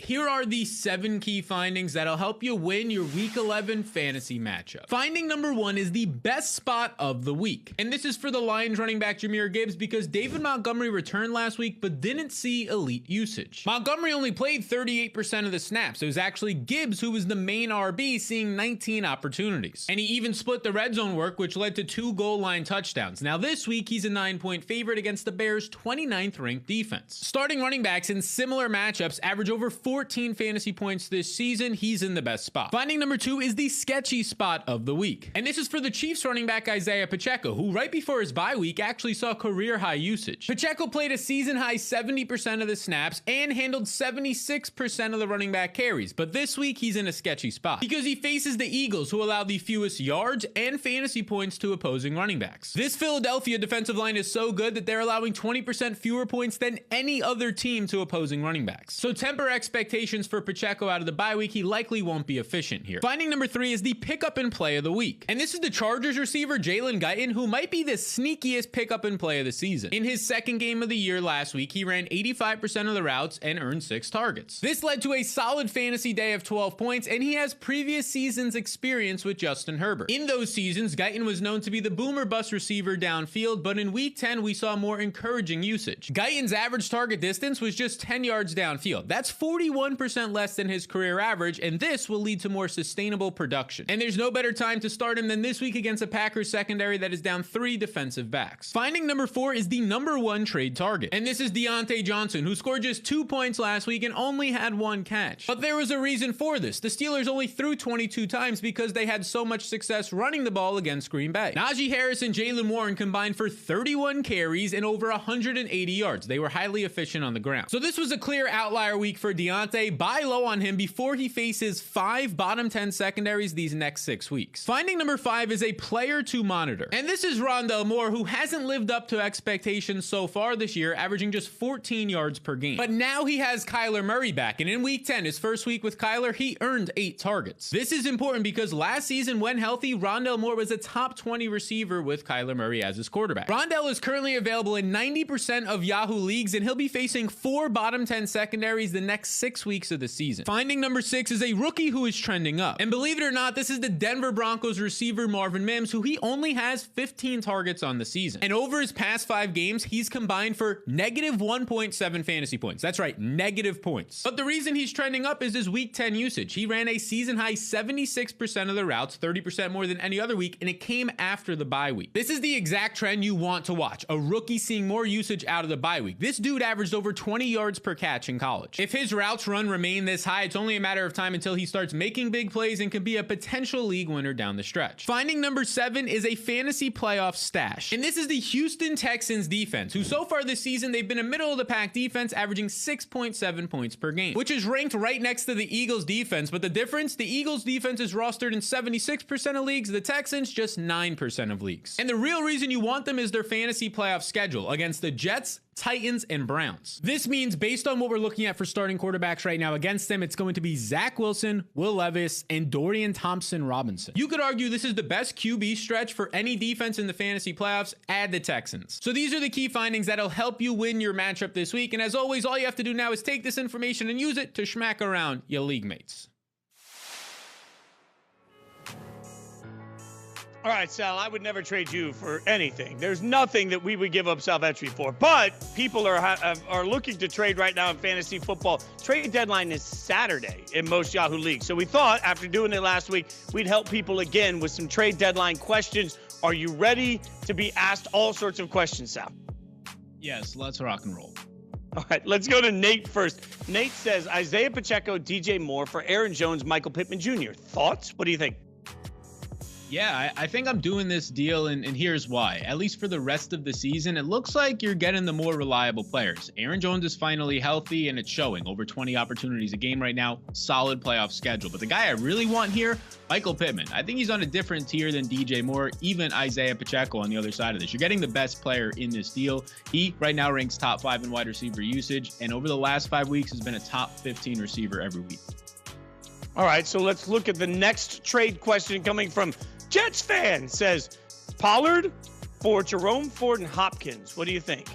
Here are the 7 key findings that'll help you win your Week 11 fantasy matchup. Finding number 1 is the best spot of the week. And this is for the Lions running back Jahmyr Gibbs because David Montgomery returned last week but didn't see elite usage. Montgomery only played 38% of the snaps. It was actually Gibbs who was the main RB, seeing 19 opportunities. And he even split the red zone work, which led to 2 goal line touchdowns. Now this week, he's a 9-point favorite against the Bears' 29th ranked defense. Starting running backs in similar matchups average over 40 14 fantasy points this season. He's in the best spot. Finding number 2 is the sketchy spot of the week. And this is for the Chiefs running back Isaiah Pacheco, who right before his bye week actually saw career high usage. Pacheco played a season high 70% of the snaps and handled 76% of the running back carries. But this week he's in a sketchy spot because he faces the Eagles, who allow the fewest yards and fantasy points to opposing running backs. This Philadelphia defensive line is so good that they're allowing 20% fewer points than any other team to opposing running backs. So temper expectations for Pacheco out of the bye week. He likely won't be efficient here. Finding number 3 is the pickup and play of the week. And this is the Chargers receiver Jalen Guyton, who might be the sneakiest pickup and play of the season. In his second game of the year last week, he ran 85% of the routes and earned 6 targets. This led to a solid fantasy day of 12 points, and he has previous seasons experience with Justin Herbert. In those seasons, Guyton was known to be the boomer bust receiver downfield, but in week 10, we saw more encouraging usage. Guyton's average target distance was just 10 yards downfield. That's 41% less than his career average, and this will lead to more sustainable production. And there's no better time to start him than this week against a Packers secondary that is down 3 defensive backs. Finding number 4 is the number 1 trade target. And this is Deontay Johnson, who scored just 2 points last week and only had 1 catch. But there was a reason for this. The Steelers only threw 22 times because they had so much success running the ball against Green Bay. Najee Harris and Jaylen Warren combined for 31 carries and over 180 yards. They were highly efficient on the ground. So this was a clear outlier week for Deontay. Buy low on him before he faces 5 bottom 10 secondaries these next 6 weeks. Finding number 5 is a player to monitor. And this is Rondale Moore, who hasn't lived up to expectations so far this year, averaging just 14 yards per game. But now he has Kyler Murray back, and in week 10, his first week with Kyler, he earned 8 targets. This is important because last season, when healthy, Rondale Moore was a top 20 receiver with Kyler Murray as his quarterback. Rondale is currently available in 90% of Yahoo leagues, and he'll be facing 4 bottom 10 secondaries the next 6 weeks of the season. Finding number 6 is a rookie who is trending up. And believe it or not, this is the Denver Broncos receiver Marvin Mims, who he only has 15 targets on the season. And over his past 5 games, he's combined for negative 1.7 fantasy points. That's right, negative points. But the reason he's trending up is his week 10 usage. He ran a season high 76% of the routes, 30% more than any other week, and it came after the bye week. This is the exact trend you want to watch. A rookie seeing more usage out of the bye week. This dude averaged over 20 yards per catch in college. If his routes run remain this high, it's only a matter of time until he starts making big plays and can be a potential league winner down the stretch. Finding number 7 is a fantasy playoff stash. And this is the Houston Texans defense, who so far this season, they've been a middle of the pack defense, averaging 6.7 points per game, which is ranked right next to the Eagles defense. But the difference, the Eagles defense is rostered in 76% of leagues, the Texans just 9% of leagues. And the real reason you want them is their fantasy playoff schedule against the Jets, Titans, and Browns. This means based on what we're looking at for starting quarterbacks right now against them, it's going to be Zach Wilson, Will Levis, and Dorian Thompson-Robinson. You could argue this is the best QB stretch for any defense in the fantasy playoffs. Add the Texans. So these are the key findings that'll help you win your matchup this week. And as always, all you have to do now is take this information and use it to schmack around your league mates. All right, Sal, I would never trade you for anything. There's nothing that we would give up Sal Vetri for. But people are looking to trade right now in fantasy football. Trade deadline is Saturday in most Yahoo leagues. So we thought after doing it last week, we'd help people again with some trade deadline questions. Are you ready to be asked all sorts of questions, Sal? Yes, let's rock and roll. All right, let's go to Nate first. Nate says Isaiah Pacheco, DJ Moore for Aaron Jones, Michael Pittman Jr. Thoughts? What do you think? Yeah, I think I'm doing this deal, and here's why. At least for the rest of the season, it looks like you're getting the more reliable players. Aaron Jones is finally healthy, and it's showing. Over 20 opportunities a game right now. Solid playoff schedule. But the guy I really want here, Michael Pittman. I think he's on a different tier than DJ Moore, even Isaiah Pacheco on the other side of this. You're getting the best player in this deal. He right now ranks top 5 in wide receiver usage, and over the last 5 weeks has been a top 15 receiver every week. All right, so let's look at the next trade question coming from Jets fan. Says Pollard for Jerome Ford and Hopkins. What do you think?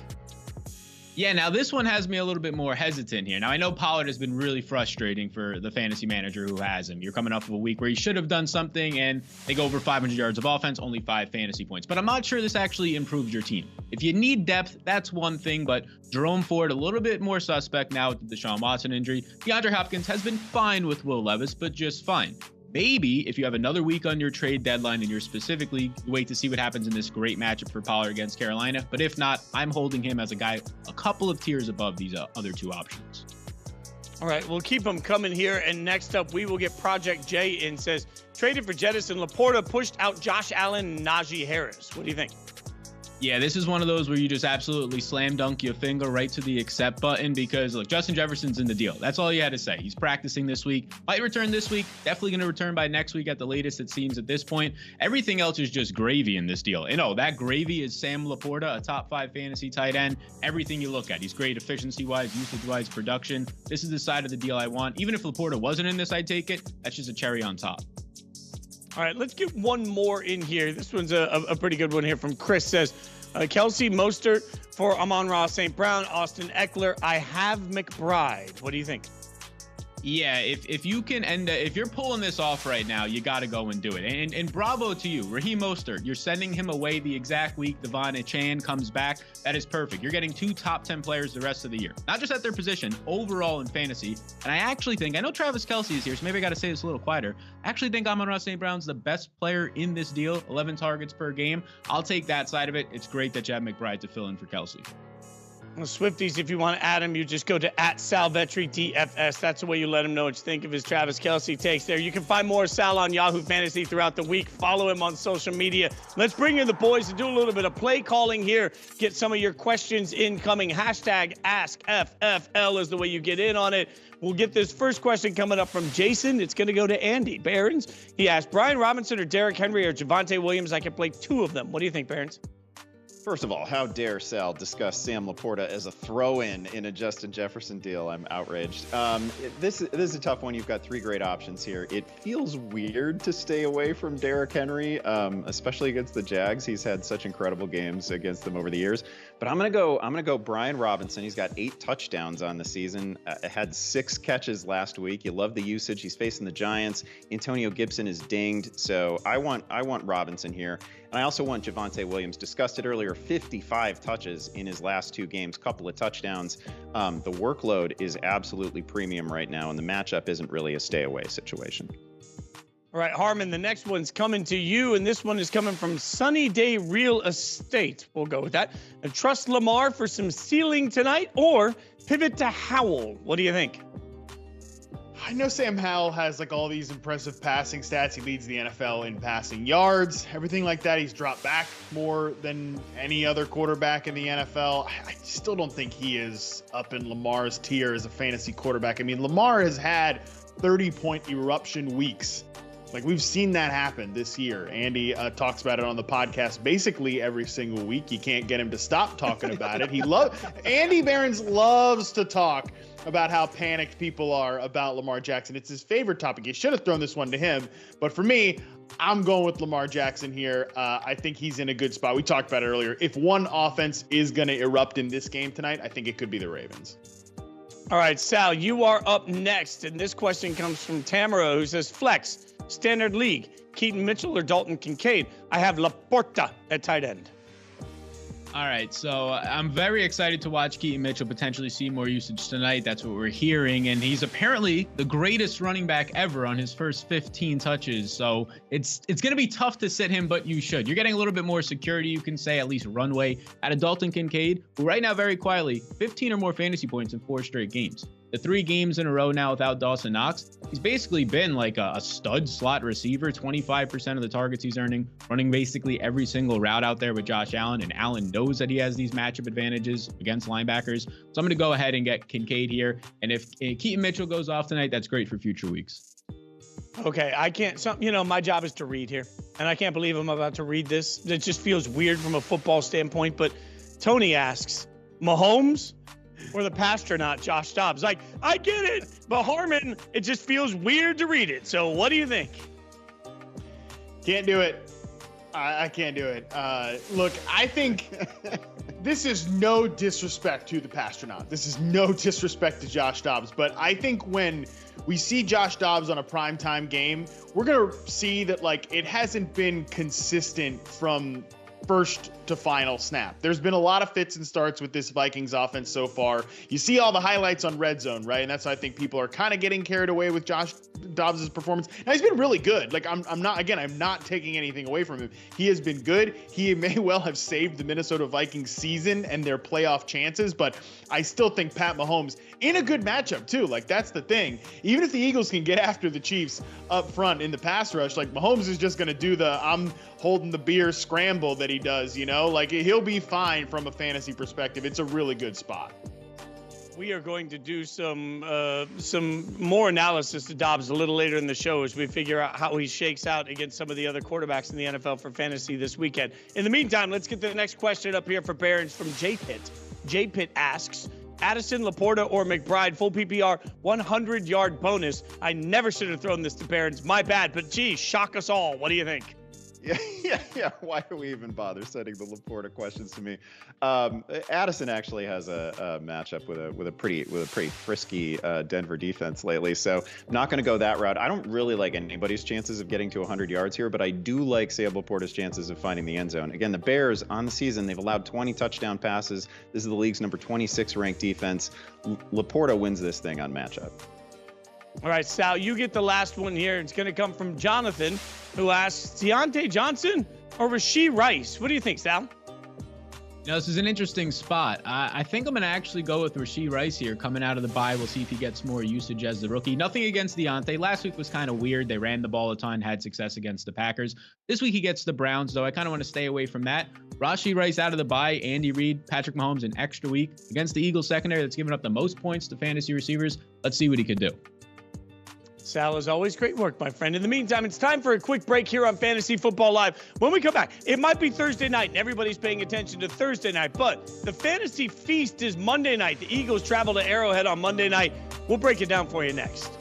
Yeah, now this one has me a little bit more hesitant here. Now, I know Pollard has been really frustrating for the fantasy manager who has him. You're coming off of a week where he should have done something, and they go over 500 yards of offense, only 5 fantasy points. But I'm not sure this actually improves your team. If you need depth, that's one thing, but Jerome Ford, a little bit more suspect now with the Deshaun Watson injury. DeAndre Hopkins has been fine with Will Levis, but just fine. Maybe if you have another week on your trade deadline in your specific league, you wait to see what happens in this great matchup for Pollard against Carolina. But if not, I'm holding him as a guy a couple of tiers above these other 2 options. All right, we'll keep them coming here. And next up, we will get Project J in. Says, traded for Jettison. Laporta pushed out Josh Allen and Najee Harris. What do you think? Yeah, this is one of those where you just absolutely slam dunk your finger right to the accept button because, look, Justin Jefferson's in the deal. That's all you had to say. He's practicing this week. Might return this week. Definitely going to return by next week at the latest, it seems, at this point. Everything else is just gravy in this deal. And that gravy is Sam Laporta, a top 5 fantasy tight end. Everything you look at. He's great efficiency-wise, usage-wise, production. This is the side of the deal I want. Even if Laporta wasn't in this, I'd take it. That's just a cherry on top. All right, let's get one more in here. This one's a pretty good one here from Chris. Says, Kelsey Mostert for Amon-Ra St. Brown, Austin Ekeler. I have McBride. What do you think? Yeah, if you can if you're pulling this off right now, you got to go and do it. And bravo to you, Raheem Mostert. You're sending him away the exact week Devon Achane comes back. That is perfect. You're getting 2 top 10 players the rest of the year, not just at their position, overall in fantasy. And I actually think, I know Travis Kelce is here, so maybe I got to say this a little quieter. I actually think Amon-Ra St. Brown's the best player in this deal, 11 targets per game. I'll take that side of it. It's great that you have McBride to fill in for Kelce. Well, Swifties, if you want to add him, you just go to @Sal Vetri DFS. That's the way you let him know what you think of his Travis Kelce takes there. You can find more Sal on Yahoo Fantasy throughout the week. Follow him on social media. Let's bring in the boys to do a little bit of play calling here. Get some of your questions incoming. #AskFFL is the way you get in on it. We'll get this first question coming up from Jason. It's going to go to Andy Behrens. He asked, Brian Robinson or Derrick Henry or Javonte Williams? I can play 2 of them. What do you think, Behrens? First of all, how dare Sal discuss Sam Laporta as a throw-in in a Justin Jefferson deal? I'm outraged. This is a tough one. You've got 3 great options here. It feels weird to stay away from Derrick Henry, especially against the Jags. He's had such incredible games against them over the years. But I'm gonna go Brian Robinson. He's got 8 touchdowns on the season. Had 6 catches last week. You love the usage. He's facing the Giants. Antonio Gibson is dinged, so I want Robinson here. And I also want Javonte Williams. Discussed it earlier, 55 touches in his last 2 games, couple of touchdowns. The workload is absolutely premium right now, and the matchup isn't really a stay-away situation. All right, Harmon, the next one's coming to you, and this one is coming from Sunny Day Real Estate. We'll go with that. And trust Lamar for some ceiling tonight, or pivot to Howell. What do you think? I know Sam Howell has like all these impressive passing stats. He leads the NFL in passing yards, everything like that. He's dropped back more than any other quarterback in the NFL. I still don't think he is up in Lamar's tier as a fantasy quarterback. I mean, Lamar has had 30-point eruption weeks. Like, we've seen that happen this year. Andy talks about it on the podcast basically every single week. You can't get him to stop talking about it. Andy Behrens loves to talk about how panicked people are about Lamar Jackson. It's his favorite topic. You should have thrown this one to him. But for me, I'm going with Lamar Jackson here. I think he's in a good spot. We talked about it earlier. If one offense is going to erupt in this game tonight, I think it could be the Ravens. All right, Sal, you are up next. And this question comes from Tamara, who says, Flex, Standard League, Keaton Mitchell or Dalton Kincaid? I have Laporta at tight end. All right, so I'm very excited to watch Keaton Mitchell potentially see more usage tonight. That's what we're hearing, and he's apparently the greatest running back ever on his first 15 touches. So it's going to be tough to sit him, but you should. You're getting a little bit more security, you can say, at least runway, out of Dalton Kincaid, who right now, very quietly, 15 or more fantasy points in 4 straight games. The 3 games in a row now without Dawson Knox, he's basically been like a stud slot receiver. 25% of the targets he's earning, running basically every single route out there with Josh Allen, and Allen knows that he has these matchup advantages against linebackers. So I'm going to go ahead and get Kincaid here, and if Keaton Mitchell goes off tonight, that's great for future weeks. Okay, I can't, my job is to read here, and I can't believe I'm about to read this. It just feels weird from a football standpoint, but Tony asks, Mahomes or the Pastronaut Josh Dobbs? Like, I get it, but Harmon, it just feels weird to read it. So what do you think? Can't do it. I can't do it. Look, I think this is no disrespect to the Pastronaut. This is no disrespect to Josh Dobbs. But I think when we see Josh Dobbs on a primetime game, we're going to see that, like, it hasn't been consistent from first to final snap. There's been a lot of fits and starts with this Vikings offense so far. You see all the highlights on Red Zone, right? And that's why I think people are kind of getting carried away with Josh Dobbs' performance. Now, he's been really good. Like, I'm not taking anything away from him. He has been good. He may well have saved the Minnesota Vikings season and their playoff chances, but I still think Pat Mahomes in a good matchup too. Like, that's the thing. Even if the Eagles can get after the Chiefs up front in the pass rush, like, Mahomes is just going to do the I'm holding the beer scramble that he does, you know? Like, he'll be fine from a fantasy perspective. It's a really good spot. We are going to do some more analysis to Dobbs a little later in the show as we figure out how he shakes out against some of the other quarterbacks in the NFL for fantasy this weekend. In the meantime, let's get the next question up here for Barons from J Pitt. J Pitt asks, Addison, Laporta, or McBride, full PPR, 100-yard bonus. I never should have thrown this to Barons. My bad, but geez, shock us all. What do you think? Yeah. Why do we even bother sending the Laporta questions to me? Addison actually has a matchup with a pretty frisky Denver defense lately, so I'm not going to go that route. I don't really like anybody's chances of getting to 100 yards here, but I do like Sal Laporta's chances of finding the end zone. Again, the Bears on the season, they've allowed 20 touchdown passes. This is the league's number 26 ranked defense. Laporta wins this thing on matchup. All right, Sal, you get the last one here. It's going to come from Jonathan, who asks, Deontay Johnson or Rashee Rice? What do you think, Sal? This is an interesting spot. I think I'm going to actually go with Rashee Rice here coming out of the bye. We'll see if he gets more usage as the rookie. Nothing against Deontay. Last week was kind of weird. They ran the ball a ton, had success against the Packers. This week he gets the Browns, though. I kind of want to stay away from that. Rashee Rice out of the bye. Andy Reid, Patrick Mahomes, an extra week against the Eagles secondary that's given up the most points to fantasy receivers. Let's see what he could do. Sal, as always, great work, my friend. In the meantime, it's time for a quick break here on Fantasy Football Live. When we come back, it might be Thursday night, and everybody's paying attention to Thursday night, but the Fantasy Feast is Monday night. The Eagles travel to Arrowhead on Monday night. We'll break it down for you next.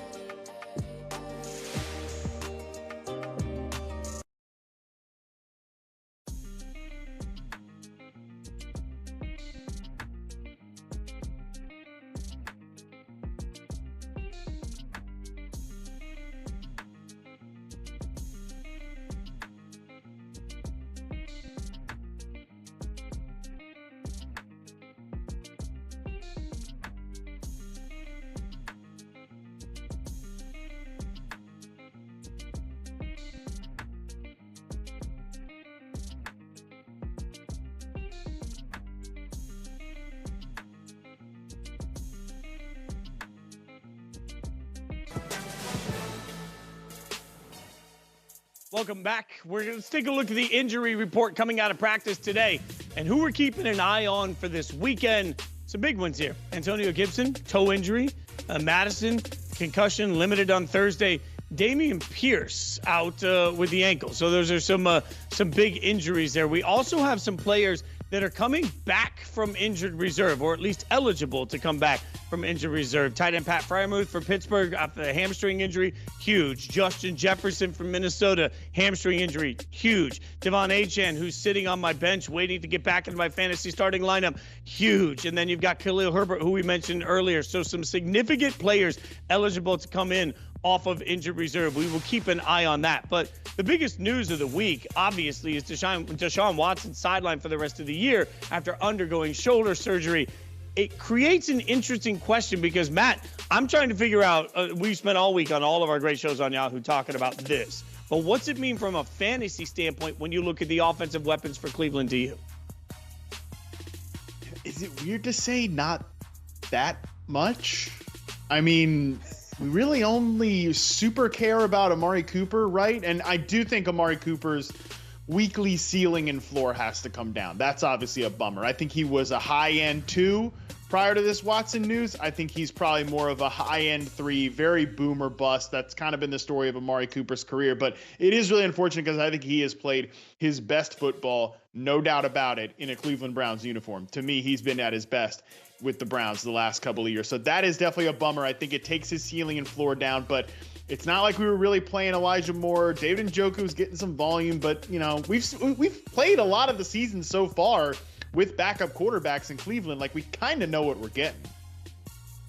Welcome back. We're going to take a look at the injury report coming out of practice today and who we're keeping an eye on for this weekend. Some big ones here. Antonio Gibson, toe injury. Madison, concussion, limited on Thursday. Dameon Pierce out with the ankle. So those are some big injuries there. We also have some players that are coming back from injured reserve, or at least eligible to come back from injured reserve. Tight end Pat Freiermuth for Pittsburgh after the hamstring injury, huge. Justin Jefferson from Minnesota, hamstring injury, huge. Devon Achane, who's sitting on my bench waiting to get back into my fantasy starting lineup, huge. And then you've got Khalil Herbert, who we mentioned earlier. So some significant players eligible to come in off of injured reserve. We will keep an eye on that. But the biggest news of the week, obviously, is Deshaun Watson sidelined for the rest of the year after undergoing shoulder surgery. It creates an interesting question because, Matt, I'm trying to figure out, we've spent all week on all of our great shows on Yahoo talking about this, but what's it mean from a fantasy standpoint when you look at the offensive weapons for Cleveland to you? Is it weird to say not that much? I mean, we really only super care about Amari Cooper, right? And I do think Amari Cooper's weekly ceiling and floor has to come down. That's obviously a bummer. I think he was a high-end 2 prior to this Watson news. I think he's probably more of a high-end 3, very boomer bust. That's kind of been the story of Amari Cooper's career. But it is really unfortunate because I think he has played his best football, no doubt about it, in a Cleveland Browns uniform. To me, he's been at his best with the Browns the last couple of years. So that is definitely a bummer. I think it takes his ceiling and floor down, but it's not like we were really playing Elijah Moore. David Njoku's getting some volume, but you know, we've played a lot of the season so far with backup quarterbacks in Cleveland. Like, we kind of know what we're getting.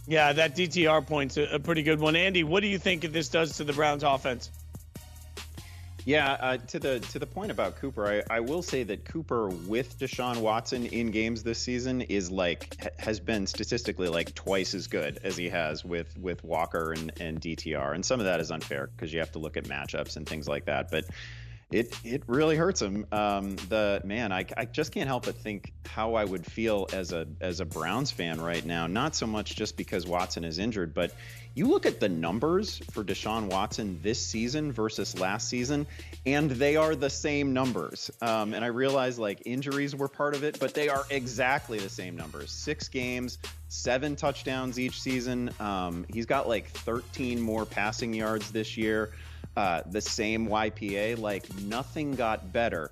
Yeah, that DTR point's a pretty good one. Andy, what do you think this does to the Browns offense? Yeah, to the point about Cooper, I will say that Cooper with Deshaun Watson in games this season is has been statistically like twice as good as he has with Walker and DTR, and some of that is unfair because you have to look at matchups and things like that, but it really hurts him. I just can't help but think how I would feel as a Browns fan right now. Not so much just because Watson is injured, but you look at the numbers for Deshaun Watson this season versus last season, and they are the same numbers. And I realize injuries were part of it, but they are exactly the same numbers. 6 games, 7 touchdowns each season. He's got 13 more passing yards this year. The same YPA, nothing got better.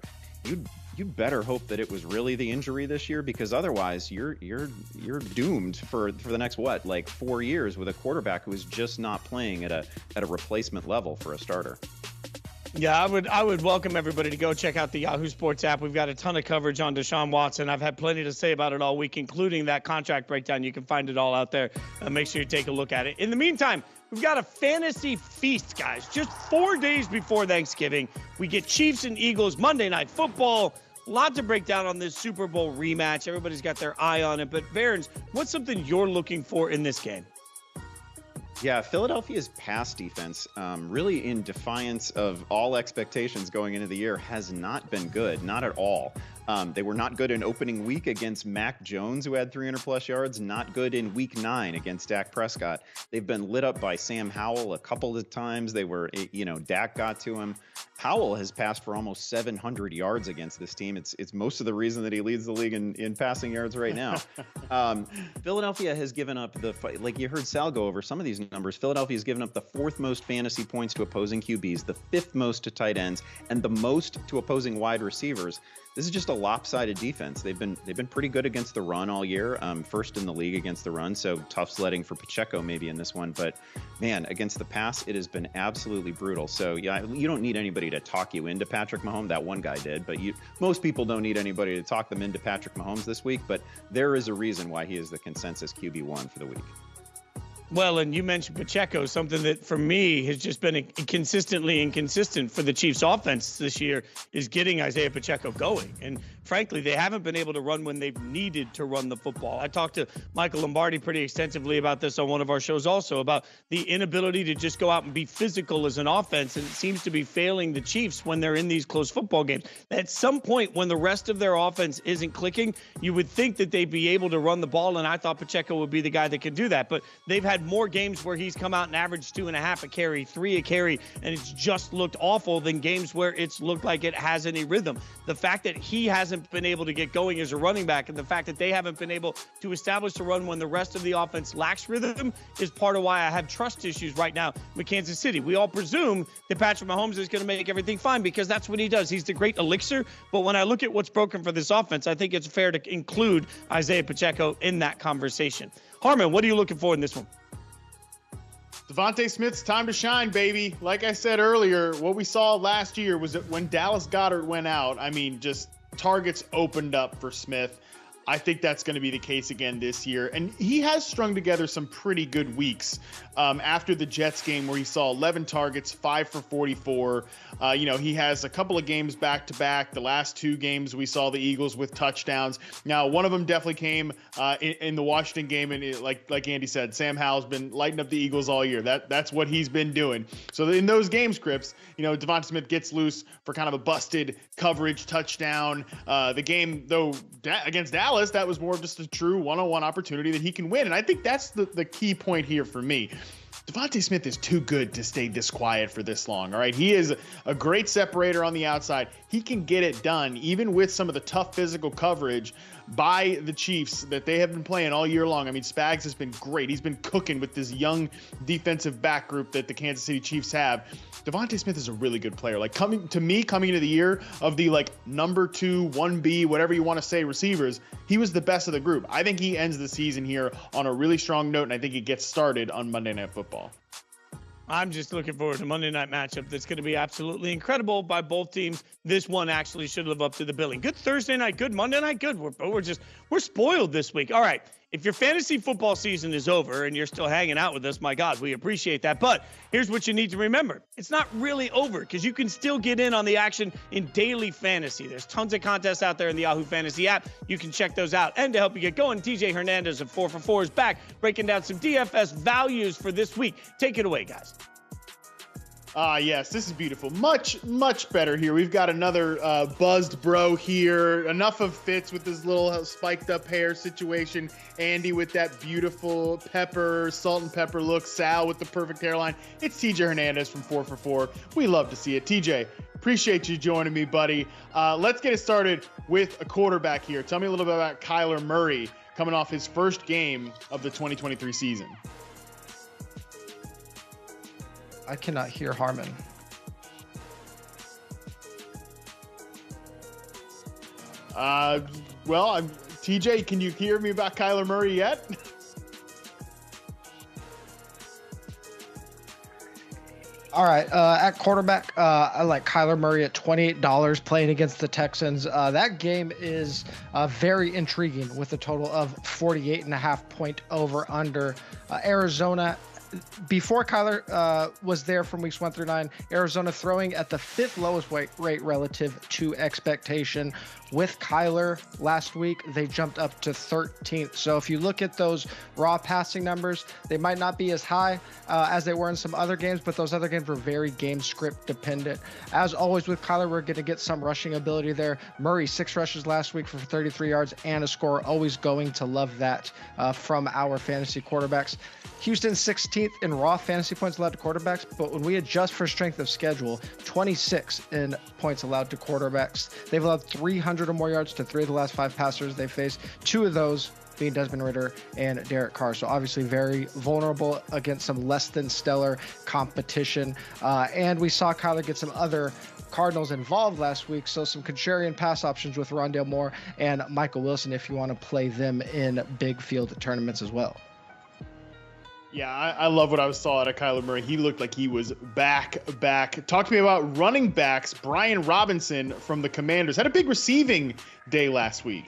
You'd better hope that it was really the injury this year, because otherwise you're doomed for the next 4 years with a quarterback who is just not playing at a replacement level for a starter. Yeah, I would welcome everybody to go check out the Yahoo Sports app. We've got a ton of coverage on Deshaun Watson. I've had plenty to say about it all week, including that contract breakdown. You can find it all out there. Make sure you take a look at it. In the meantime, we've got a fantasy feast, guys. Just 4 days before Thanksgiving, we get Chiefs and Eagles Monday Night Football. A lot to break down on this Super Bowl rematch. Everybody's got their eye on it. But, Barons, what's something you're looking for in this game? Yeah, Philadelphia's pass defense, really in defiance of all expectations going into the year, has not been good, not at all. They were not good in opening week against Mac Jones, who had 300-plus yards, not good in week 9 against Dak Prescott. They've been lit up by Sam Howell a couple of times. Dak got to him. Howell has passed for almost 700 yards against this team. It's most of the reason that he leads the league in passing yards right now. Philadelphia has given up you heard Sal go over some of these numbers. Philadelphia has given up the 4th most fantasy points to opposing QBs, the 5th most to tight ends, and the most to opposing wide receivers. This is just a lopsided defense. They've been pretty good against the run all year, first in the league against the run, so tough sledding for Pacheco maybe in this one. But, man, against the pass, it has been absolutely brutal. So, yeah, you don't need anybody to talk you into Patrick Mahomes. That one guy did, but most people don't need anybody to talk them into Patrick Mahomes this week. But there is a reason why he is the consensus QB1 for the week. Well, and you mentioned Pacheco, something that for me has just been consistently inconsistent for the Chiefs offense this year is getting Isaiah Pacheco going. And frankly, they haven't been able to run when they've needed to run the football. I talked to Michael Lombardi pretty extensively about this on one of our shows also, about the inability to just go out and be physical as an offense. And it seems to be failing the Chiefs when they're in these close football games. At some point, when the rest of their offense isn't clicking, you would think that they'd be able to run the ball. And I thought Pacheco would be the guy that could do that. But they've had more games where he's come out and averaged 2.5 a carry, 3 a carry, and it's just looked awful than games where it's looked like it has any rhythm. The fact that he hasn't been able to get going as a running back, and the fact that they haven't been able to establish a run when the rest of the offense lacks rhythm is part of why I have trust issues right now with Kansas City. We all presume that Patrick Mahomes is going to make everything fine because that's what he does. He's the great elixir. But when I look at what's broken for this offense, I think it's fair to include Isaiah Pacheco in that conversation. Harmon, what are you looking for in this one? Devontae Smith's time to shine, baby. Like I said earlier, what we saw last year was that when Dallas Goedert went out, just targets opened up for Smith. I think that's going to be the case again this year. And he has strung together some pretty good weeks after the Jets game where he saw 11 targets, 5 for 44. He has a couple of games back to back. The last 2 games we saw the Eagles with touchdowns. Now, one of them definitely came in the Washington game. And like Andy said, Sam Howell's been lighting up the Eagles all year. That's what he's been doing. So in those game scripts, Devontae Smith gets loose for kind of a busted coverage touchdown. The game, though, against Dallas, that was more of just a true one-on-one opportunity that he can win. And I think that's the key point here for me. Devontae Smith is too good to stay this quiet for this long, all right? He is a great separator on the outside. He can get it done, even with some of the tough physical coverage by the Chiefs that they have been playing all year long. Spags has been great. He's been cooking with this young defensive back group that the Kansas City Chiefs have. Devontae Smith is a really good player. Coming into the year of the number 2, 1B, whatever you want to say, receivers, he was the best of the group. I think he ends the season here on a really strong note, and I think he gets started on Monday Night Football. I'm just looking forward to Monday night matchup that's going to be absolutely incredible by both teams. This one actually should live up to the billing. Good Thursday night, good Monday night, good. We're spoiled this week. All right, If your fantasy football season is over and you're still hanging out with us, my God, we appreciate that. But here's what you need to remember. It's not really over because you can still get in on the action in daily fantasy. There's tons of contests out there in the Yahoo Fantasy app. You can check those out. And to help you get going, TJ Hernandez of 4for4 is back, breaking down some DFS values for this week. Take it away, guys. Yes, this is beautiful. Much, much better here. We've got another buzzed bro here. Enough of Fitz with his little spiked up hair situation. Andy with that beautiful salt and pepper look. Sal with the perfect hairline. It's TJ Hernandez from 4for4. We love to see it. TJ, appreciate you joining me, buddy. Let's get it started with a quarterback here. Tell me a little bit about Kyler Murray coming off his first game of the 2023 season. I cannot hear Harmon. TJ, can you hear me about Kyler Murray yet? All right, at quarterback, I like Kyler Murray at $28 playing against the Texans. That game is very intriguing with a total of 48.5 point over under. Arizona, before Kyler was there from weeks 1 through 9, Arizona throwing at the 5th lowest rate relative to expectation. With Kyler last week, they jumped up to 13th. So if you look at those raw passing numbers, they might not be as high as they were in some other games, but those other games were very game script dependent. As always with Kyler, we're going to get some rushing ability there. Murray, 6 rushes last week for 33 yards and a score. Always going to love that from our fantasy quarterbacks. Houston 16th in raw fantasy points allowed to quarterbacks, but when we adjust for strength of schedule, 26 in points allowed to quarterbacks. They've allowed 300 or more yards to 3 of the last 5 passers they faced, 2 of those being Desmond Ridder and Derek Carr. So obviously very vulnerable against some less than stellar competition. And we saw Kyler get some other Cardinals involved last week, so some contrarian pass options with Rondale Moore and Michael Wilson if you want to play them in big field tournaments as well. Yeah, I love what I saw out of Kyler Murray. He looked like he was back. Talk to me about running backs. Brian Robinson from the Commanders had a big receiving day last week.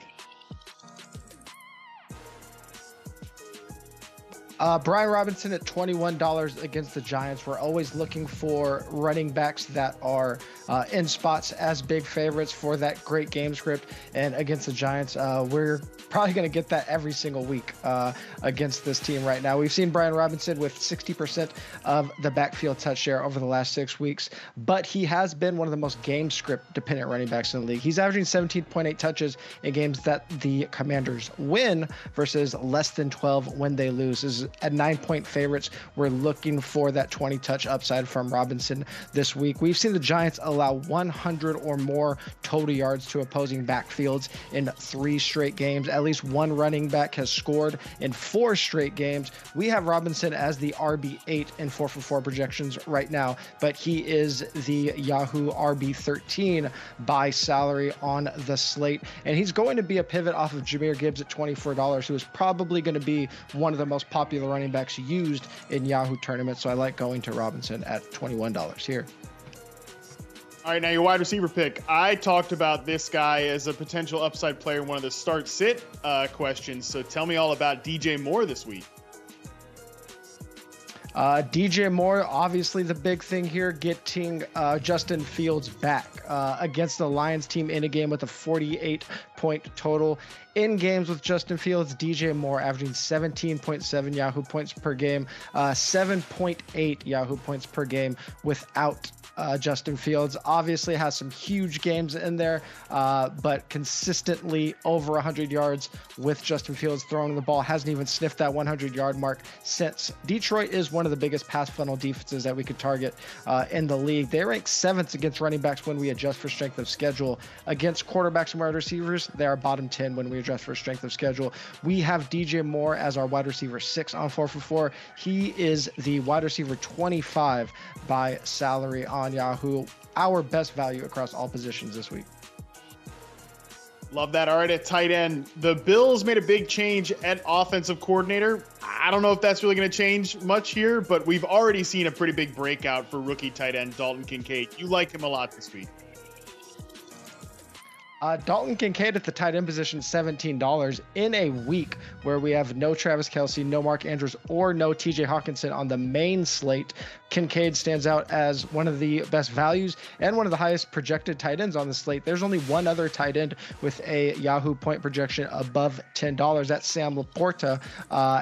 Brian Robinson at $21 against the Giants. We're always looking for running backs that are in spots as big favorites for that great game script. And against the Giants, we're probably going to get that every single week against this team right now. We've seen Brian Robinson with 60% of the backfield touch share over the last 6 weeks, but he has been one of the most game script dependent running backs in the league. He's averaging 17.8 touches in games that the Commanders win versus less than 12 when they lose. This is at 9-point favorites. We're looking for that 20 touch upside from Robinson this week. We've seen the Giants allow 100 or more total yards to opposing backfields in 3 straight games. At least one running back has scored in 4 straight games. We have Robinson as the RB8 in 4for4 projections right now, but he is the Yahoo RB13 by salary on the slate. And he's going to be a pivot off of Jahmyr Gibbs at $24, who is probably going to be one of the most popular running backs used in Yahoo tournaments. So I like going to Robinson at $21 here. All right, now your wide receiver pick. I talked about this guy as a potential upside player in one of the start-sit questions. So tell me all about DJ Moore this week. DJ Moore, obviously the big thing here, getting Justin Fields back against the Lions team in a game with a 48-point total. In games with Justin Fields, DJ Moore averaging 17.7 Yahoo points per game, 7.8 Yahoo points per game without Justin Fields. Obviously has some huge games in there, but consistently over 100 yards with Justin Fields throwing the ball. Hasn't even sniffed that 100-yard mark since. Detroit is one of the biggest pass funnel defenses that we could target in the league. They rank 7th against running backs when we adjust for strength of schedule. Against quarterbacks and wide receivers, they are bottom 10 when we adjust for strength of schedule. We have DJ Moore as our wide receiver 6 on 4for4. He is the wide receiver 25 by salary on Yahoo. Our best value across all positions this week. Love that. All right, at tight end, the Bills made a big change at offensive coordinator. I don't know if that's really going to change much here, but we've already seen a pretty big breakout for rookie tight end Dalton Kincaid. You like him a lot this week. Dalton Kincaid at the tight end position, $17 in a week where we have no Travis Kelce, no Mark Andrews, or no TJ Hawkinson on the main slate. Kincaid stands out as one of the best values and one of the highest projected tight ends on the slate. There's only one other tight end with a Yahoo point projection above $10. That's Sam Laporta,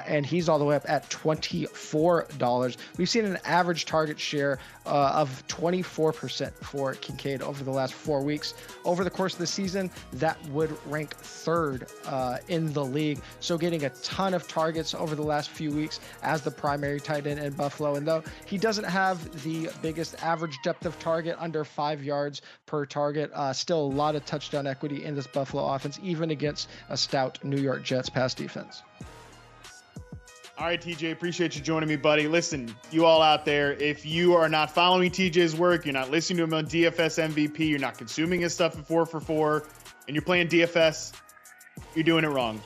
and he's all the way up at $24. We've seen an average target share of 24% for Kincaid over the last 4 weeks. Over the course of the season, that would rank third in the league. So getting a ton of targets over the last few weeks as the primary tight end in Buffalo. And though he doesn't have the biggest average depth of target, under 5 yards per target, still a lot of touchdown equity in this Buffalo offense, even against a stout New York Jets pass defense. All right, TJ, appreciate you joining me, buddy. Listen, you all out there, if you are not following TJ's work, you're not listening to him on DFS MVP, you're not consuming his stuff at 4for4, and you're playing DFS, you're doing it wrong.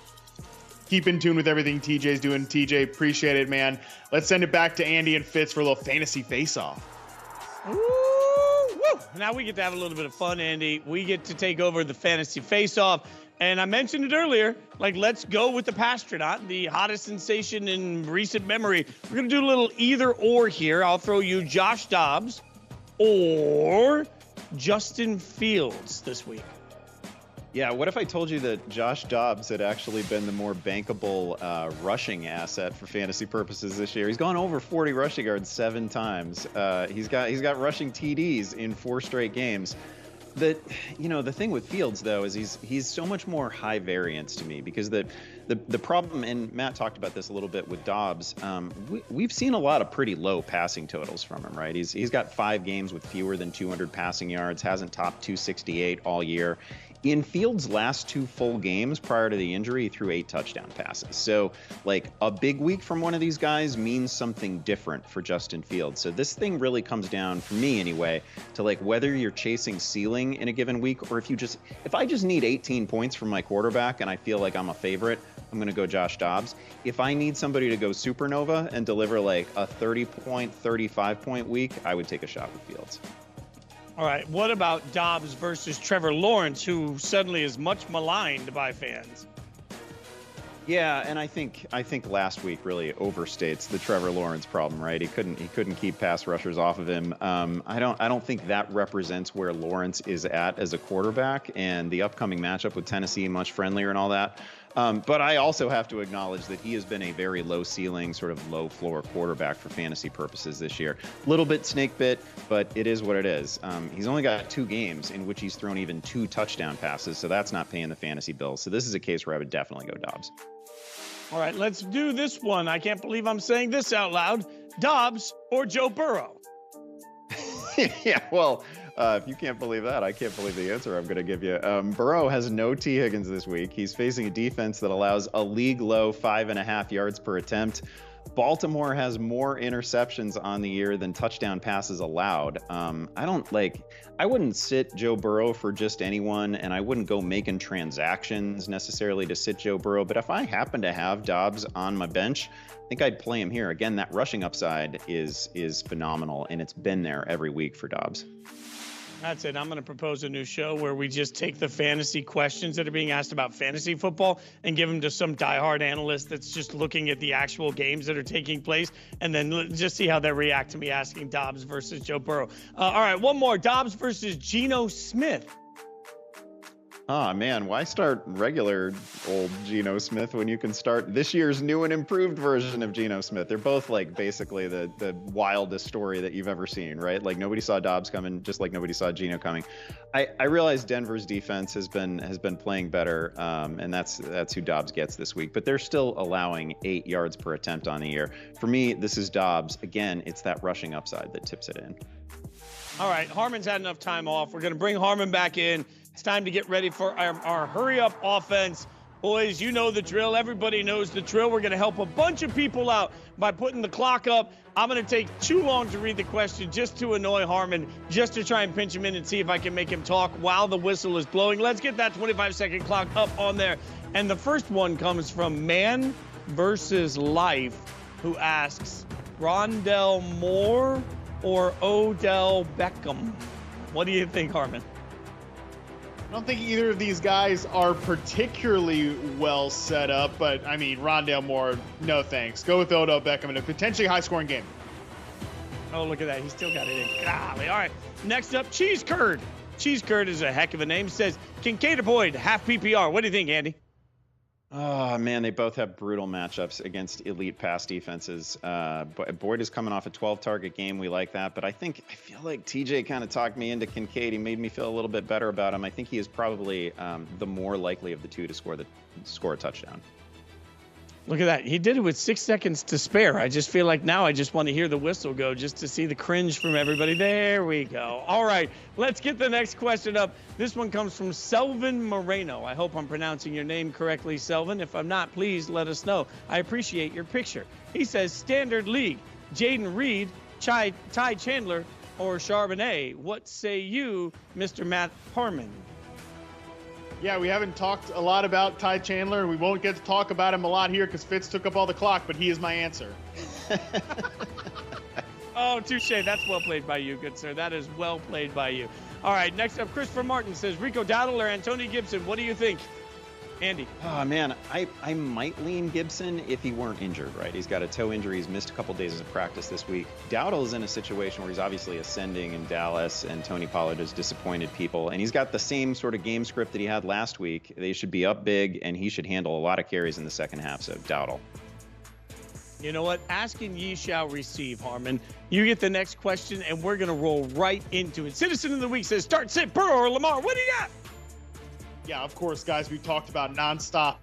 Keep in tune with everything TJ's doing. TJ, appreciate it, man. Let's send it back to Andy and Fitz for a little fantasy face-off. Woo! Now we get to have a little bit of fun, Andy. We get to take over the fantasy face-off. And I mentioned it earlier, let's go with the Pastronaut, the hottest sensation in recent memory. We're going to do a little either or here. I'll throw you Josh Dobbs or Justin Fields this week. Yeah, what if I told you that Josh Dobbs had actually been the more bankable rushing asset for fantasy purposes this year? He's gone over 40 rushing yards 7 times. He's got rushing TDs in 4 straight games. The thing with Fields, though, is he's so much more high variance to me, because the problem, and Matt talked about this a little bit with Dobbs, we've seen a lot of pretty low passing totals from him, right? He's got 5 games with fewer than 200 passing yards, hasn't topped 268 all year. In Fields' last 2 full games prior to the injury, he threw 8 touchdown passes. So, a big week from one of these guys means something different for Justin Fields. So this thing really comes down, for me anyway, to whether you're chasing ceiling in a given week, or if I just need 18 points from my quarterback and I feel like I'm a favorite, I'm going to go Josh Dobbs. If I need somebody to go supernova and deliver a 30-point, 35-point week, I would take a shot with Fields. All right, what about Dobbs versus Trevor Lawrence, who suddenly is much maligned by fans? Yeah, and I think last week really overstates the Trevor Lawrence problem, right? He couldn't keep pass rushers off of him. I don't think that represents where Lawrence is at as a quarterback, and the upcoming matchup with Tennessee much friendlier and all that. But I also have to acknowledge that he has been a very low ceiling, sort of low floor quarterback for fantasy purposes this year. A little bit snake bit, but it is what it is. He's only got 2 games in which he's thrown even 2 touchdown passes, so that's not paying the fantasy bills. So this is a case where I would definitely go Dobbs. All right, let's do this one. I can't believe I'm saying this out loud. Dobbs or Joe Burrow? Yeah, well, if you can't believe that, I can't believe the answer I'm going to give you. Burrow has no T. Higgins this week. He's facing a defense that allows a league-low 5.5 yards per attempt. Baltimore has more interceptions on the year than touchdown passes allowed. I wouldn't sit Joe Burrow for just anyone, and I wouldn't go making transactions necessarily to sit Joe Burrow. But if I happen to have Dobbs on my bench, I think I'd play him here. Again, that rushing upside is phenomenal, and it's been there every week for Dobbs. That's it. I'm going to propose a new show where we just take the fantasy questions that are being asked about fantasy football and give them to some diehard analyst that's just looking at the actual games that are taking place, and then just see how they react to me asking Dobbs versus Joe Burrow. All right, one more. Dobbs versus Geno Smith. Ah, man, why start regular old Geno Smith when you can start this year's new and improved version of Geno Smith? They're both basically the wildest story that you've ever seen, right? Nobody saw Dobbs coming, just like nobody saw Geno coming. I realize Denver's defense has been playing better, and that's who Dobbs gets this week, but they're still allowing 8 yards per attempt on the year. For me, this is Dobbs. Again, it's that rushing upside that tips it in. All right, Harmon's had enough time off. We're going to bring Harmon back in. It's time to get ready for our hurry-up offense. Boys, you know the drill. Everybody knows the drill. We're going to help a bunch of people out by putting the clock up. I'm going to take too long to read the question just to annoy Harmon, just to try and pinch him in and see if I can make him talk while the whistle is blowing. Let's get that 25-second clock up on there. And the first one comes from Man versus Life, who asks, Rondell Moore or Odell Beckham? What do you think, Harmon? don't think either of these guys are particularly well set up, but I mean, Rondale Moore, no thanks. Go with Odell Beckham in a potentially high-scoring game. Oh, look at that. He still got it in. Golly. All right. Next up, Cheese Curd. Cheese Curd is a heck of a name. Says Kincaid or Boyd, half PPR. What do you think, Andy? Oh, man, they both have brutal matchups against elite pass defenses. Boyd is coming off a 12-target game. We like that. But I feel like TJ kind of talked me into Kincaid. He made me feel a little bit better about him. I think he is probably the more likely of the two to score a touchdown. Look at that. He did it with 6 seconds to spare. I just feel like now I just want to hear the whistle go just to see the cringe from everybody. There we go. All right, let's get the next question up. This one comes from Selvin Moreno. I hope I'm pronouncing your name correctly, Selvin. If I'm not, please let us know. I appreciate your picture. He says, Standard League, Jaden Reed, Ty Chandler, or Charbonnet. What say you, Mr. Matt Harmon? Yeah, we haven't talked a lot about Ty Chandler, and we won't get to talk about him a lot here because Fitz took up all the clock, but he is my answer. Oh, touche. That's well played by you, good sir. That is well played by you. All right, next up, Christopher Martin says, Rico Dowdle or Antonio Gibson. What do you think? Andy. Oh, man, I might lean Gibson if he weren't injured, right? He's got a toe injury. He's missed a couple days of practice this week. Dowdle's in a situation where he's obviously ascending in Dallas, and Tony Pollard has disappointed people. And he's got the same sort of game script that he had last week. They should be up big, and he should handle a lot of carries in the second half, so Dowdle. You know what? Asking ye shall receive, Harmon. You get the next question, and we're going to roll right into it. Citizen of the Week says, start, sit, Burrow or Lamar. What do you got? Yeah, of course, guys, we talked about nonstop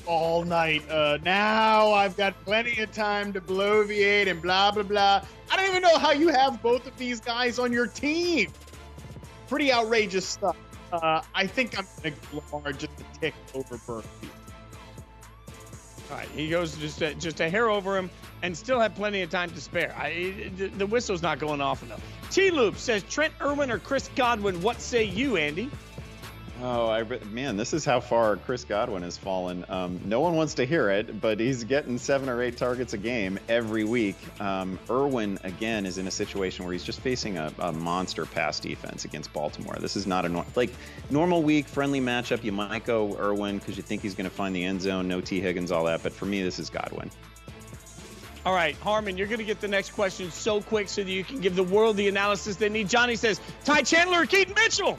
all night. Now I've got plenty of time to bloviate and blah, blah, blah. I don't even know how you have both of these guys on your team. Pretty outrageous stuff. I think I'm going to go Lamar just a tick over Burrow. All right, he goes just a hair over him and still have plenty of time to spare. The whistle's not going off enough. T-Loop says, Trent Irwin or Chris Godwin. What say you, Andy? Oh, man, this is how far Chris Godwin has fallen. No one wants to hear it, but he's getting 7 or 8 targets a game every week. Irwin, again, is in a situation where he's just facing a monster pass defense against Baltimore. This is not a normal week, friendly matchup. You might go Irwin because you think he's going to find the end zone, no T. Higgins, all that. But for me, this is Godwin. All right, Harmon, you're going to get the next question so quick so that you can give the world the analysis they need. Johnny says, Ty Chandler or Keaton Mitchell?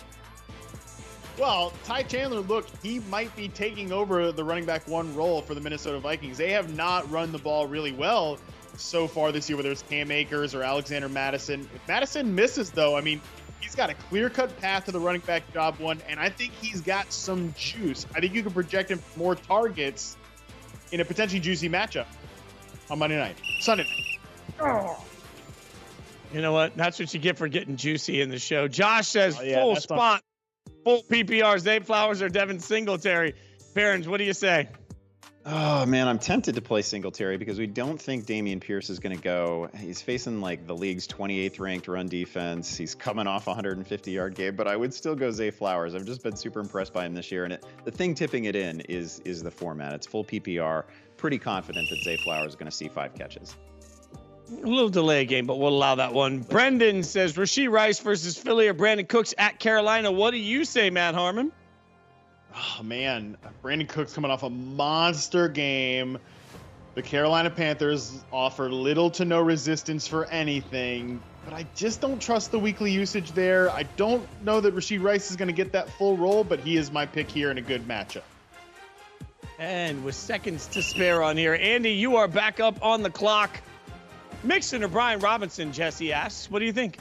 Well, Ty Chandler, look, he might be taking over the running back one role for the Minnesota Vikings. They have not run the ball really well so far this year, whether it's Cam Akers or Alexander Madison. If Madison misses, though, I mean, he's got a clear-cut path to the running back job one, and I think he's got some juice. I think you can project him for more targets in a potentially juicy matchup on Sunday night. Oh. You know what? That's what you get for getting juicy in the show. Josh says full spot. Full PPR, Zay Flowers or Devin Singletary. Barons, what do you say? Oh, man, I'm tempted to play Singletary because we don't think Dameon Pierce is going to go. He's facing like the league's 28th ranked run defense. He's coming off a 150-yard game, but I would still go Zay Flowers. I've just been super impressed by him this year. And the thing tipping it in is the format. It's full PPR. Pretty confident that Zay Flowers is going to see 5 catches. A little delay game, but we'll allow that one. Brendan says Rashee Rice versus Philly or Brandon Cooks at Carolina. What do you say, Matt Harmon? Oh, man. Brandon Cooks coming off a monster game. The Carolina Panthers offer little to no resistance for anything, but I just don't trust the weekly usage there. I don't know that Rashee Rice is going to get that full role, but he is my pick here in a good matchup. And with seconds to spare on here, Andy, you are back up on the clock. Mixon or Brian Robinson, Jesse asks. What do you think?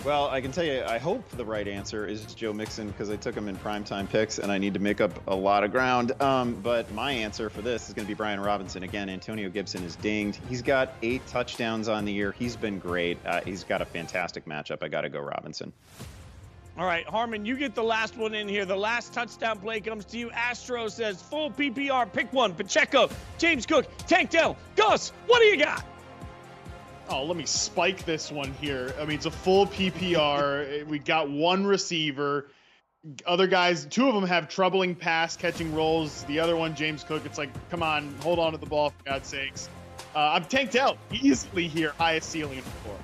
Well, I can tell you, I hope the right answer is Joe Mixon because I took him in primetime picks and I need to make up a lot of ground. But my answer for this is going to be Brian Robinson. Again, Antonio Gibson is dinged. He's got 8 touchdowns on the year. He's been great. He's got a fantastic matchup. I got to go Robinson. All right, Harmon, you get the last one in here. The last touchdown play comes to you. Astro says full PPR, pick one. Pacheco, James Cook, Tank Dell, Gus, what do you got? Oh, let me spike this one here. I mean, it's a full PPR. We got one receiver. Other guys, 2 of them have troubling pass catching roles. The other one, James Cook, it's like, come on, hold on to the ball for God's sakes. I'm tanked out easily here. Highest ceiling in the floor.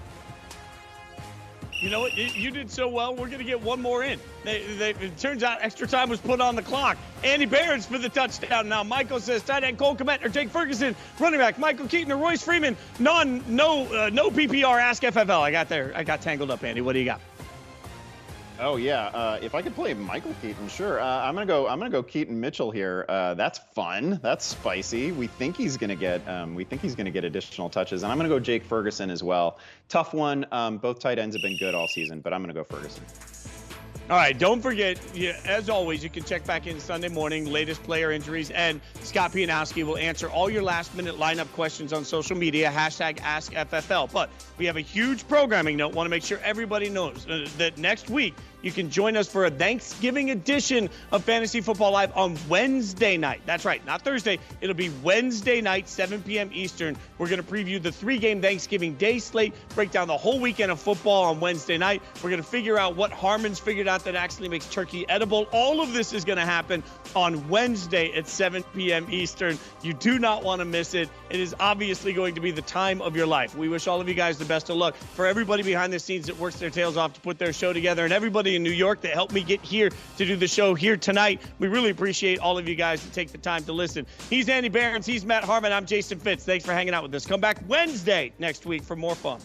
You know what? You did so well. We're going to get one more in. It turns out extra time was put on the clock. Andy Barron's for the touchdown. Now Michael says tight end Cole Kmet or Jake Ferguson, running back Michael Keaton or Royce Freeman. No PPR. Ask FFL. I got tangled up. Andy, what do you got? Oh yeah, if I could play Michael Keaton, sure. I'm gonna go Keaton Mitchell here. That's fun. That's spicy. We think he's gonna get additional touches, and I'm gonna go Jake Ferguson as well. Tough one. Both tight ends have been good all season, but I'm gonna go Ferguson. All right, don't forget, as always, you can check back in Sunday morning, latest player injuries, and Scott Pianowski will answer all your last-minute lineup questions on social media, #AskFFL. But we have a huge programming note. Want to make sure everybody knows that next week you can join us for a Thanksgiving edition of Fantasy Football Live on Wednesday night. That's right, not Thursday. It'll be Wednesday night, 7 p.m. Eastern. We're going to preview the 3-game Thanksgiving Day slate, break down the whole weekend of football on Wednesday night. We're going to figure out what Harmon's figured out that actually makes turkey edible. All of this is going to happen on Wednesday at 7 p.m. Eastern. You do not want to miss it. It is obviously going to be the time of your life. We wish all of you guys the best of luck. For everybody behind the scenes that works their tails off to put their show together, and everybody in New York that helped me get here to do the show here tonight, we really appreciate all of you guys to take the time to listen. He's Andy Behrens. He's Matt Harmon. I'm Jason Fitz. Thanks for hanging out with us. Come back Wednesday next week for more fun.